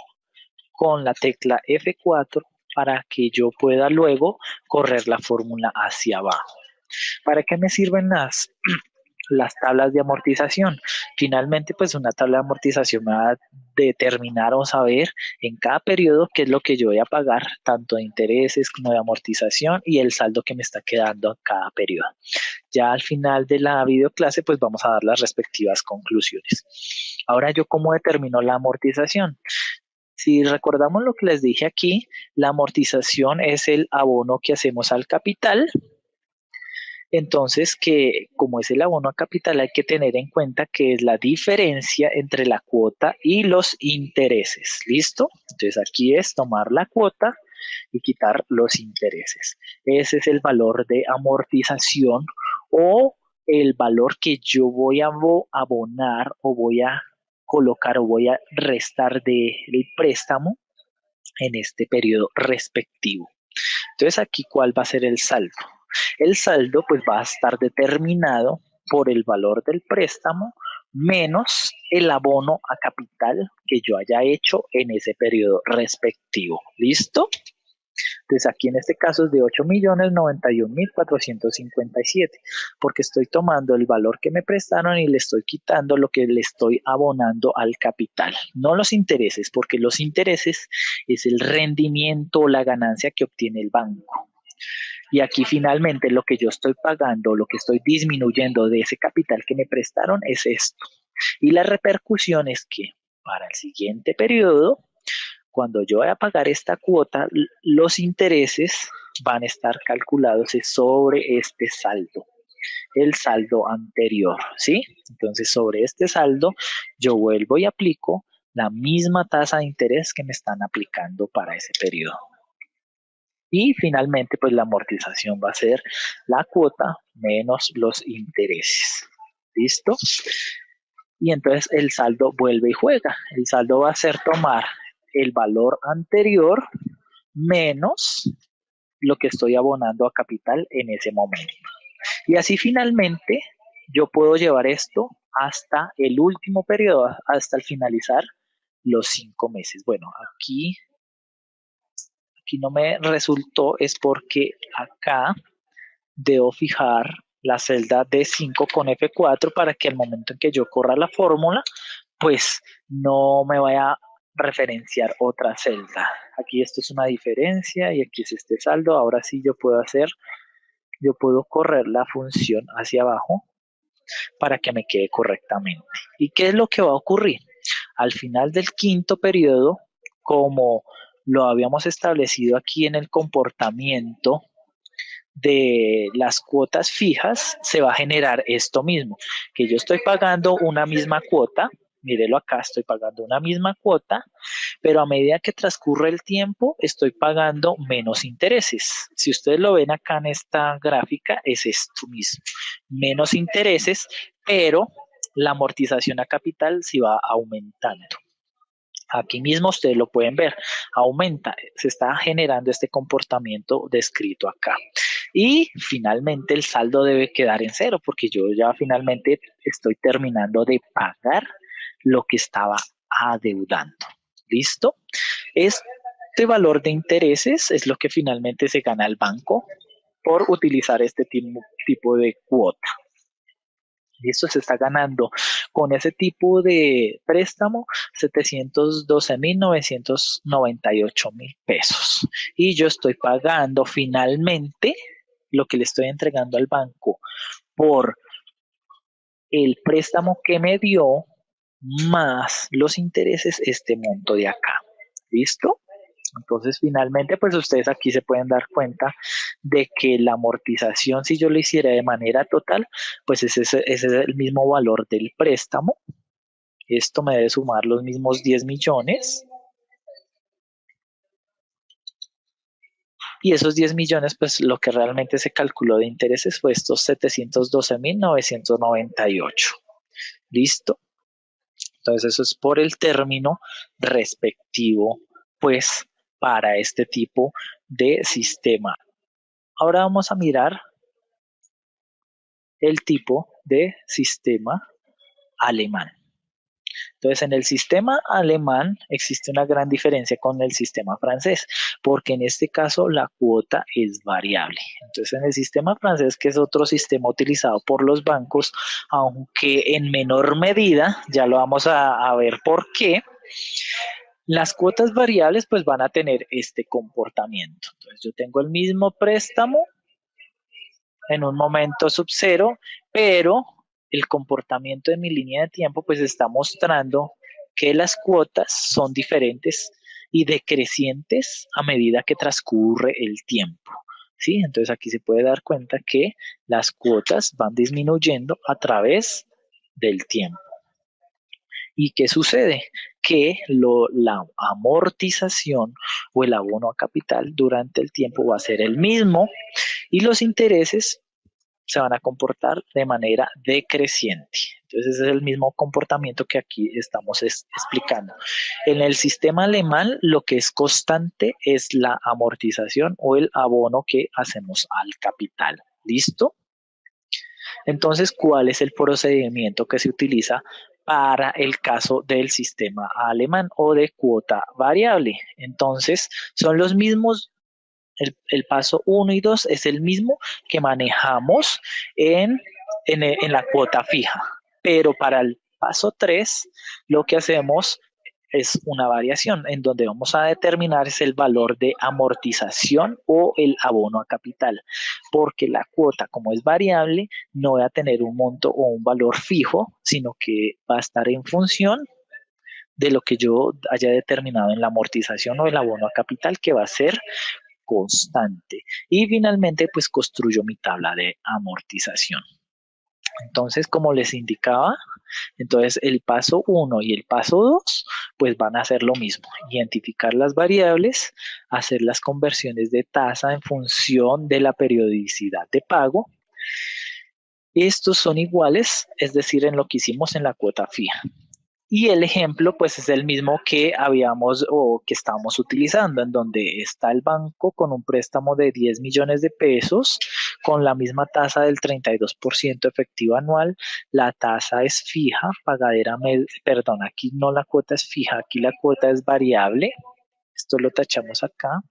Speaker 1: con la tecla F4 para que yo pueda luego correr la fórmula hacia abajo. ¿Para qué me sirven las tablas de amortización. Finalmente, pues una tabla de amortización me va a determinar o saber en cada periodo qué es lo que yo voy a pagar, tanto de intereses como de amortización y el saldo que me está quedando en cada periodo. Ya al final de la videoclase, pues vamos a dar las respectivas conclusiones. Ahora, ¿yo cómo determino la amortización? Si recordamos lo que les dije aquí, la amortización es el abono que hacemos al capital. Entonces, que como es el abono a capital, hay que tener en cuenta que es la diferencia entre la cuota y los intereses. ¿Listo? Entonces, aquí es tomar la cuota y quitar los intereses. Ese es el valor de amortización o el valor que yo voy a abonar o voy a colocar o voy a restar del préstamo en este periodo respectivo. Entonces, aquí, ¿cuál va a ser el saldo? El saldo pues va a estar determinado por el valor del préstamo menos el abono a capital que yo haya hecho en ese periodo respectivo. ¿Listo? Entonces aquí en este caso es de 8.091.457 porque estoy tomando el valor que me prestaron y le estoy quitando lo que le estoy abonando al capital. No los intereses, porque los intereses es el rendimiento o la ganancia que obtiene el banco. Y aquí finalmente lo que yo estoy pagando, lo que estoy disminuyendo de ese capital que me prestaron es esto. Y la repercusión es que para el siguiente periodo, cuando yo voy a pagar esta cuota, los intereses van a estar calculados sobre este saldo, el saldo anterior, ¿sí? Entonces sobre este saldo yo vuelvo y aplico la misma tasa de interés que me están aplicando para ese periodo. Y finalmente, pues la amortización va a ser la cuota menos los intereses. ¿Listo? Y entonces el saldo vuelve y juega. El saldo va a ser tomar el valor anterior menos lo que estoy abonando a capital en ese momento. Y así finalmente yo puedo llevar esto hasta el último periodo, hasta el finalizar los 5 meses. Bueno, aquí no me resultó es porque acá debo fijar la celda D5 con F4 para que al momento en que yo corra la fórmula, pues no me vaya a referenciar otra celda. Aquí esto es una diferencia y aquí es este saldo. Ahora sí yo puedo correr la función hacia abajo para que me quede correctamente. ¿Y qué es lo que va a ocurrir? Al final del quinto periodo, como lo habíamos establecido aquí en el comportamiento de las cuotas fijas, se va a generar esto mismo, que yo estoy pagando una misma cuota, mírelo acá, estoy pagando una misma cuota, pero a medida que transcurre el tiempo, estoy pagando menos intereses. Si ustedes lo ven acá en esta gráfica, es esto mismo, menos intereses, pero la amortización a capital sí va aumentando. Aquí mismo ustedes lo pueden ver, aumenta, se está generando este comportamiento descrito acá. Y finalmente el saldo debe quedar en cero porque yo ya finalmente estoy terminando de pagar lo que estaba adeudando. ¿Listo? Este valor de intereses es lo que finalmente se gana el banco por utilizar este tipo de cuota. Y esto se está ganando con ese tipo de préstamo 712.998 pesos. Y yo estoy pagando finalmente lo que le estoy entregando al banco por el préstamo que me dio más los intereses, este monto de acá. ¿Listo? Entonces, finalmente, pues ustedes aquí se pueden dar cuenta de que la amortización, si yo lo hiciera de manera total, pues ese es el mismo valor del préstamo. Esto me debe sumar los mismos 10 millones. Y esos 10 millones, pues lo que realmente se calculó de intereses fue estos 712.998. ¿Listo? Entonces, eso es por el término respectivo, pues, para este tipo de sistema. Ahora vamos a mirar el tipo de sistema alemán. Entonces, en el sistema alemán existe una gran diferencia con el sistema francés, porque en este caso la cuota es variable. Entonces, en el sistema francés, que es otro sistema utilizado por los bancos, aunque en menor medida, ya lo vamos a ver por qué, las cuotas variables pues van a tener este comportamiento. Entonces, yo tengo el mismo préstamo en un momento sub cero, pero el comportamiento de mi línea de tiempo pues está mostrando que las cuotas son diferentes y decrecientes a medida que transcurre el tiempo. ¿Sí? Entonces aquí se puede dar cuenta que las cuotas van disminuyendo a través del tiempo. ¿Y qué sucede? Que la amortización o el abono a capital durante el tiempo va a ser el mismo y los intereses se van a comportar de manera decreciente. Entonces, ese es el mismo comportamiento que aquí estamos explicando. En el sistema alemán, lo que es constante es la amortización o el abono que hacemos al capital. ¿Listo? Entonces, ¿cuál es el procedimiento que se utiliza para el caso del sistema alemán o de cuota variable? Entonces, son los mismos. El paso 1 y 2 es el mismo que manejamos en la cuota fija, pero para el paso 3 lo que hacemos es una variación en donde vamos a determinar es el valor de amortización o el abono a capital, porque la cuota como es variable no va a tener un monto o un valor fijo, sino que va a estar en función de lo que yo haya determinado en la amortización o el abono a capital, que va a ser constante. Y finalmente, pues construyo mi tabla de amortización. Entonces, como les indicaba, entonces el paso 1 y el paso 2 pues van a hacer lo mismo, identificar las variables, hacer las conversiones de tasa en función de la periodicidad de pago. Estos son iguales, es decir, en lo que hicimos en la cuota fija. Y el ejemplo, pues, es el mismo que habíamos o que estamos utilizando, en donde está el banco con un préstamo de 10 millones de pesos, con la misma tasa del 32% efectivo anual. La tasa es fija, pagadera, perdón, aquí no la cuota es fija, aquí la cuota es variable. Esto lo tachamos acá.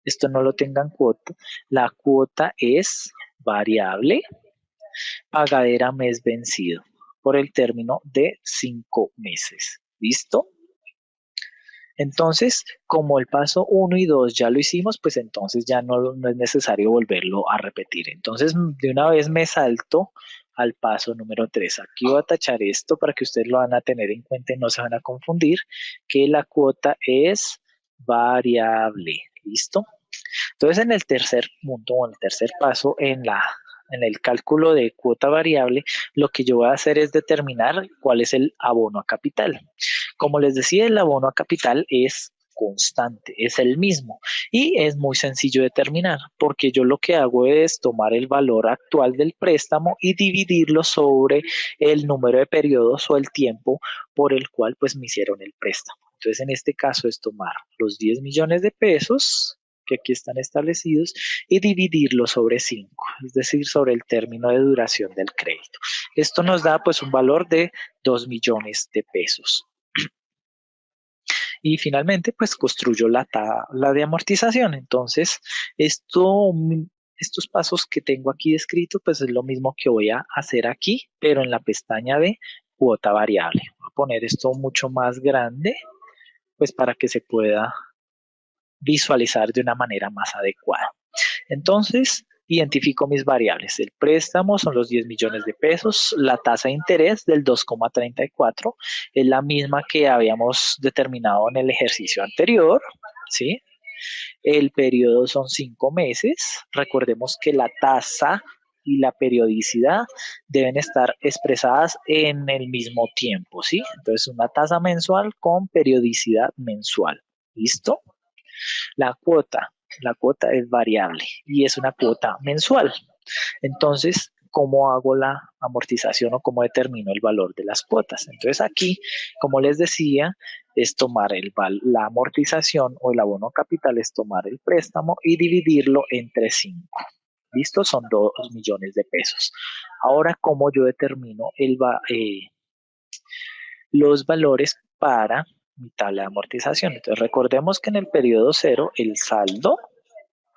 Speaker 1: Esto no lo tengan cuota. La cuota es variable, pagadera mes vencido por el término de 5 meses. ¿Listo? Entonces, como el paso 1 y 2 ya lo hicimos, pues entonces ya no es necesario volverlo a repetir. Entonces, de una vez me salto al paso número 3. Aquí voy a tachar esto para que ustedes lo van a tener en cuenta y no se van a confundir, que la cuota es variable. ¿Listo? Entonces, en el tercer punto o en el tercer paso, en el cálculo de cuota variable, lo que yo voy a hacer es determinar cuál es el abono a capital. Como les decía, el abono a capital es constante, es el mismo y es muy sencillo determinar porque yo lo que hago es tomar el valor actual del préstamo y dividirlo sobre el número de periodos o el tiempo por el cual pues me hicieron el préstamo. Entonces en este caso es tomar los 10 millones de pesos que aquí están establecidos y dividirlo sobre 5, es decir, sobre el término de duración del crédito. Esto nos da pues un valor de 2 millones de pesos. Y finalmente pues construyo la tabla de amortización. Entonces, estos pasos que tengo aquí descritos pues es lo mismo que voy a hacer aquí, pero en la pestaña de cuota variable. Voy a poner esto mucho más grande pues para que se pueda visualizar de una manera más adecuada. Entonces, identifico mis variables. El préstamo son los 10 millones de pesos. La tasa de interés del 2,34 es la misma que habíamos determinado en el ejercicio anterior, ¿sí? El periodo son 5 meses. Recordemos que la tasa y la periodicidad deben estar expresadas en el mismo tiempo, ¿sí? Entonces, una tasa mensual con periodicidad mensual. ¿Listo? La cuota, la cuota es variable y es una cuota mensual. Entonces, ¿cómo hago la amortización o cómo determino el valor de las cuotas? Entonces aquí, como les decía, es tomar la amortización o el abono capital, es tomar el préstamo y dividirlo entre 5. ¿Listo? Son 2 millones de pesos. Ahora, ¿cómo yo determino los valores para mi tabla de amortización. Entonces recordemos que en el periodo cero el saldo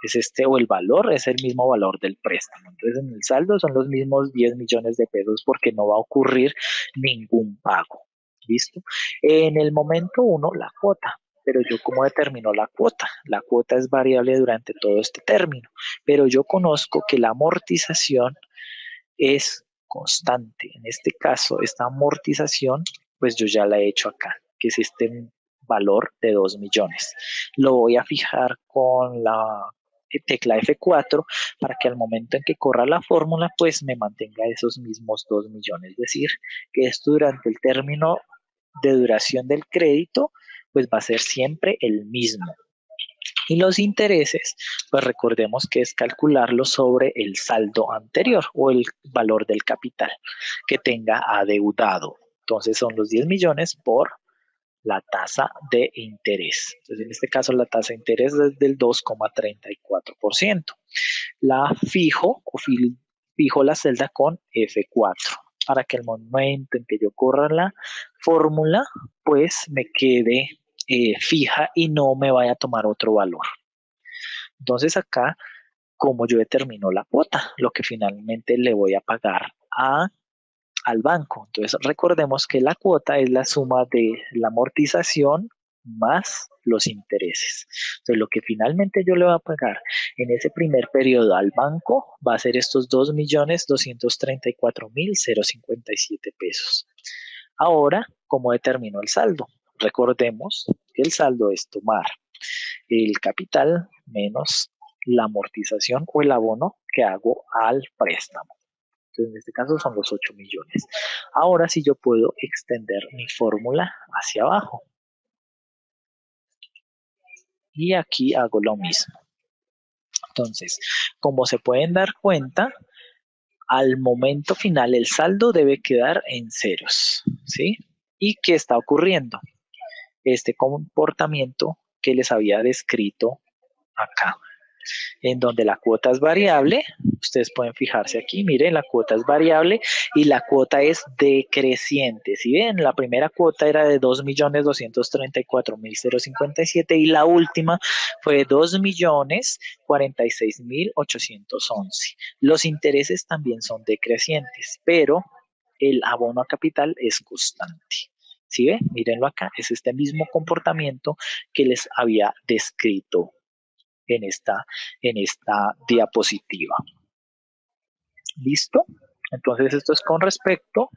Speaker 1: es este, o el valor es el mismo valor del préstamo. Entonces en el saldo son los mismos 10 millones de pesos porque no va a ocurrir ningún pago. ¿Listo? En el momento uno, la cuota. Pero yo, ¿cómo determino la cuota? La cuota es variable durante todo este término, pero yo conozco que la amortización es constante. En este caso, esta amortización, pues yo ya la he hecho acá, que es este valor de 2 millones. Lo voy a fijar con la tecla F4 para que al momento en que corra la fórmula, pues me mantenga esos mismos 2 millones. Es decir, que esto durante el término de duración del crédito, pues va a ser siempre el mismo. Y los intereses, pues recordemos que es calcularlo sobre el saldo anterior o el valor del capital que tenga adeudado. Entonces son los 10 millones por la tasa de interés. Entonces en este caso la tasa de interés es del 2,34%. La fijo o fijo la celda con F4 para que el momento en que yo corra la fórmula, pues me quede fija y no me vaya a tomar otro valor. Entonces acá, como yo determino la cuota, lo que finalmente le voy a pagar al banco. Entonces recordemos que la cuota es la suma de la amortización más los intereses. Entonces lo que finalmente yo le voy a pagar en ese primer periodo al banco va a ser estos 2.234.057 pesos. Ahora, ¿cómo determino el saldo? Recordemos que el saldo es tomar el capital menos la amortización o el abono que hago al préstamo. Entonces, en este caso son los 8 millones. Ahora sí yo puedo extender mi fórmula hacia abajo. Y aquí hago lo mismo. Entonces, como se pueden dar cuenta, al momento final el saldo debe quedar en ceros, ¿sí? ¿Y qué está ocurriendo? Este comportamiento que les había descrito acá, en donde la cuota es variable. Ustedes pueden fijarse aquí, miren, la cuota es variable y la cuota es decreciente. Si ven, la primera cuota era de 2.234.057 y la última fue 2.046.811. Los intereses también son decrecientes, pero el abono a capital es constante. ¿Sí ven? Mírenlo acá, es este mismo comportamiento que les había descrito en esta diapositiva. ¿Listo? Entonces esto es con respecto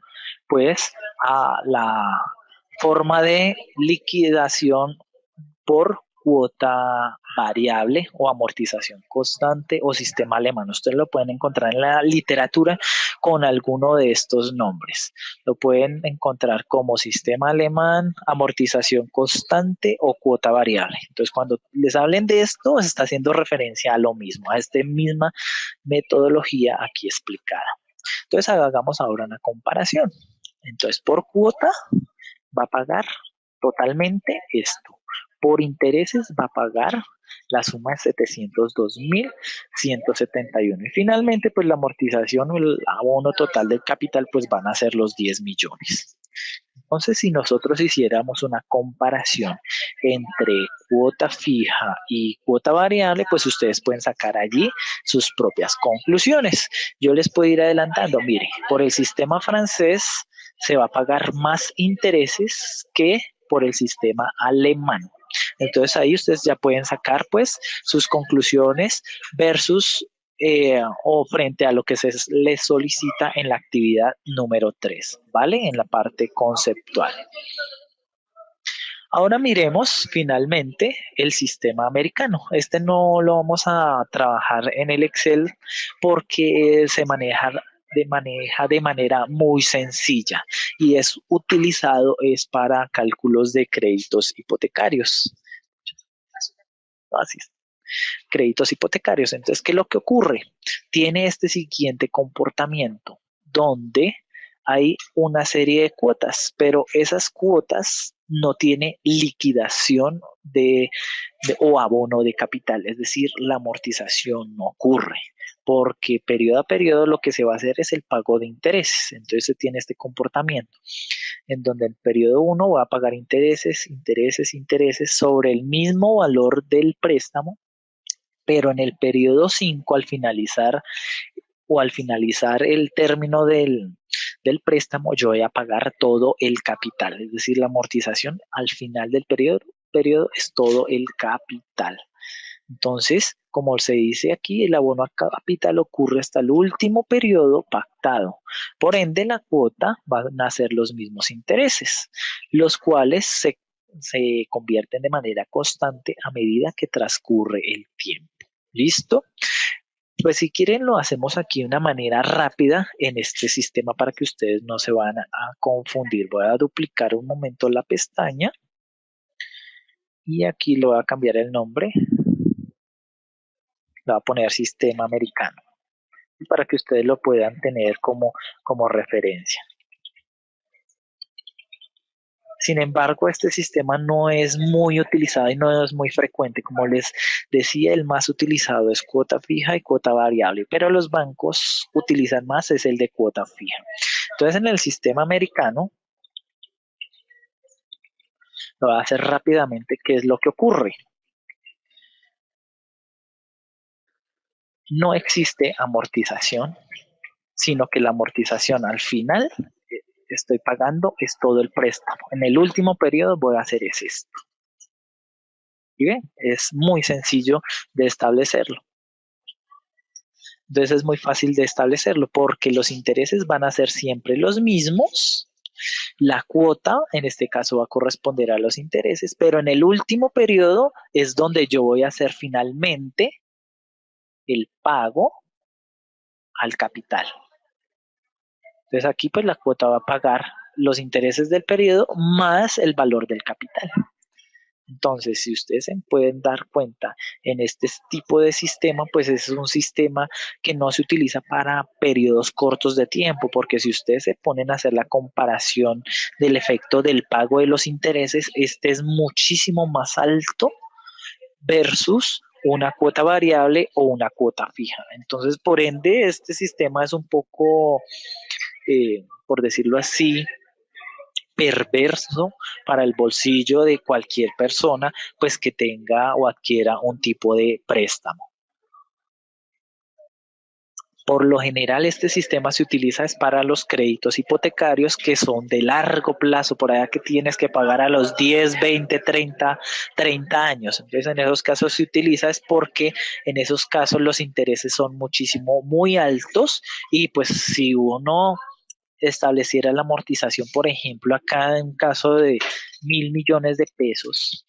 Speaker 1: pues a la forma de liquidación por cuota variable o amortización constante o sistema alemán. Ustedes lo pueden encontrar en la literatura con alguno de estos nombres. Lo pueden encontrar como sistema alemán, amortización constante o cuota variable. Entonces, cuando les hablen de esto, se está haciendo referencia a lo mismo, a esta misma metodología aquí explicada. Entonces, hagamos ahora una comparación. Entonces, por cuota va a pagar totalmente esto. Por intereses va a pagar la suma de 702.171. Y finalmente, pues la amortización o el abono total del capital, pues van a ser los 10 millones. Entonces, si nosotros hiciéramos una comparación entre cuota fija y cuota variable, pues ustedes pueden sacar allí sus propias conclusiones. Yo les puedo ir adelantando, mire, por el sistema francés se va a pagar más intereses que por el sistema alemán. Entonces ahí ustedes ya pueden sacar pues sus conclusiones versus o frente a lo que se les solicita en la actividad número 3, ¿vale? En la parte conceptual. Ahora miremos finalmente el sistema americano. Este no lo vamos a trabajar en el Excel porque se maneja de manera muy sencilla y es utilizado para cálculos de créditos hipotecarios. Así es. Créditos hipotecarios. Entonces, ¿qué es lo que ocurre? Tiene este siguiente comportamiento, donde hay una serie de cuotas, pero esas cuotas no tiene liquidación o abono de capital, es decir, la amortización no ocurre, porque periodo a periodo lo que se va a hacer es el pago de intereses. Entonces se tiene este comportamiento en donde el periodo 1 va a pagar intereses, intereses, intereses sobre el mismo valor del préstamo, pero en el periodo 5 al finalizar el término del préstamo, yo voy a pagar todo el capital, es decir, la amortización al final del periodo es todo el capital. Entonces, como se dice aquí, el abono a capital ocurre hasta el último periodo pactado. Por ende, la cuota van a ser los mismos intereses, los cuales se convierten de manera constante a medida que transcurre el tiempo. ¿Listo? Pues si quieren lo hacemos aquí de una manera rápida en este sistema para que ustedes no se van a confundir. Voy a duplicar un momento la pestaña y aquí le voy a cambiar el nombre. Le voy a poner sistema americano para que ustedes lo puedan tener como referencia. Sin embargo, este sistema no es muy utilizado y no es muy frecuente. Como les decía, el más utilizado es cuota fija y cuota variable, pero los bancos utilizan más es el de cuota fija. Entonces, en el sistema americano, lo voy a hacer rápidamente, ¿qué es lo que ocurre? No existe amortización, sino que la amortización al final estoy pagando es todo el préstamo. En el último periodo voy a hacer es esto. ¿Y ven? Es muy sencillo de establecerlo. Entonces es muy fácil de establecerlo porque los intereses van a ser siempre los mismos. La cuota, en este caso, va a corresponder a los intereses, pero en el último periodo es donde yo voy a hacer finalmente el pago al capital. Entonces aquí pues la cuota va a pagar los intereses del periodo más el valor del capital. Entonces, si ustedes se pueden dar cuenta en este tipo de sistema, pues es un sistema que no se utiliza para periodos cortos de tiempo, porque si ustedes se ponen a hacer la comparación del efecto del pago de los intereses, este es muchísimo más alto versus una cuota variable o una cuota fija. Entonces, por ende, este sistema es un poco, por decirlo así, perverso para el bolsillo de cualquier persona pues que tenga o adquiera un tipo de préstamo. Por lo general, este sistema se utiliza es para los créditos hipotecarios que son de largo plazo, por allá que tienes que pagar a los 10, 20, 30 años. Entonces, en esos casos se utiliza es porque en esos casos los intereses son muchísimo, muy altos y pues si uno estableciera la amortización, por ejemplo, acá en un caso de 1.000 millones de pesos,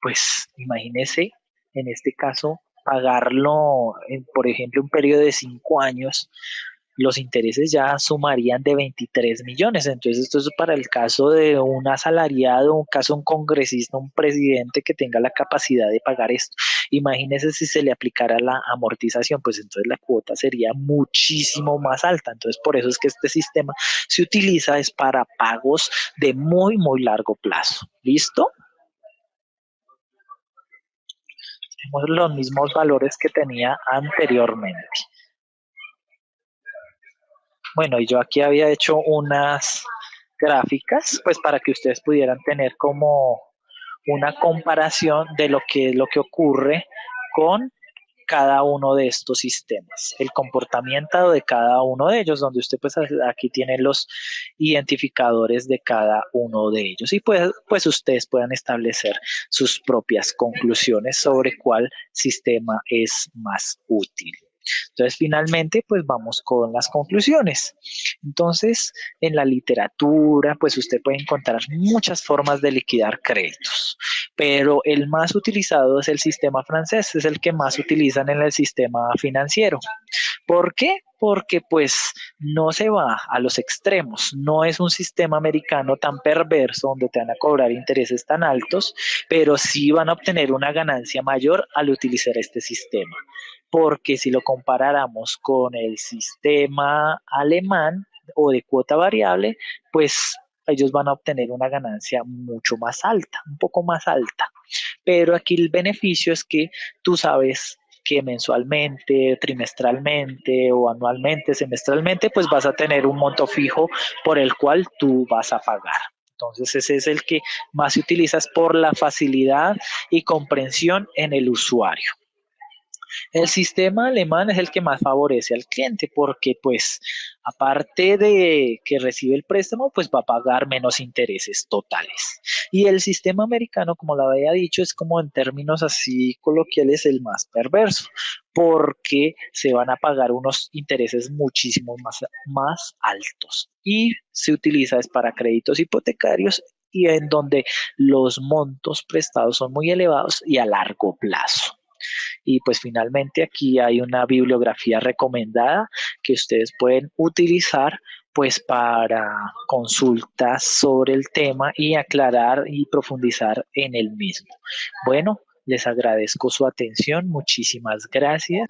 Speaker 1: pues imagínese en este caso pagarlo, por ejemplo, un periodo de 5 años, los intereses ya sumarían de 23 millones. Entonces, esto es para el caso de un asalariado, un caso de un congresista, un presidente que tenga la capacidad de pagar esto. Imagínese si se le aplicara la amortización, pues entonces la cuota sería muchísimo más alta. Entonces, por eso es que este sistema se utiliza es para pagos de muy, muy largo plazo. ¿Listo? Tenemos los mismos valores que tenía anteriormente. Bueno, y yo aquí había hecho unas gráficas, pues para que ustedes pudieran tener como una comparación de lo que ocurre con cada uno de estos sistemas, el comportamiento de cada uno de ellos, donde usted pues aquí tiene los identificadores de cada uno de ellos y pues ustedes puedan establecer sus propias conclusiones sobre cuál sistema es más útil. Entonces, finalmente, pues vamos con las conclusiones. Entonces, en la literatura, pues usted puede encontrar muchas formas de liquidar créditos, pero el más utilizado es el sistema francés, es el que más utilizan en el sistema financiero. ¿Por qué? Porque pues no se va a los extremos, no es un sistema americano tan perverso donde te van a cobrar intereses tan altos, pero sí van a obtener una ganancia mayor al utilizar este sistema. Porque si lo comparáramos con el sistema alemán o de cuota variable, pues ellos van a obtener una ganancia mucho más alta, un poco más alta. Pero aquí el beneficio es que tú sabes que mensualmente, trimestralmente o anualmente, semestralmente, pues vas a tener un monto fijo por el cual tú vas a pagar. Entonces ese es el que más se utiliza por la facilidad y comprensión en el usuario. El sistema alemán es el que más favorece al cliente porque pues aparte de que recibe el préstamo, pues va a pagar menos intereses totales. Y el sistema americano, como lo había dicho, es como en términos así coloquiales el más perverso porque se van a pagar unos intereses muchísimo más altos. Y se utiliza es para créditos hipotecarios y en donde los montos prestados son muy elevados y a largo plazo. Y pues finalmente aquí hay una bibliografía recomendada que ustedes pueden utilizar pues para consultas sobre el tema y aclarar y profundizar en el mismo. Bueno, les agradezco su atención. Muchísimas gracias.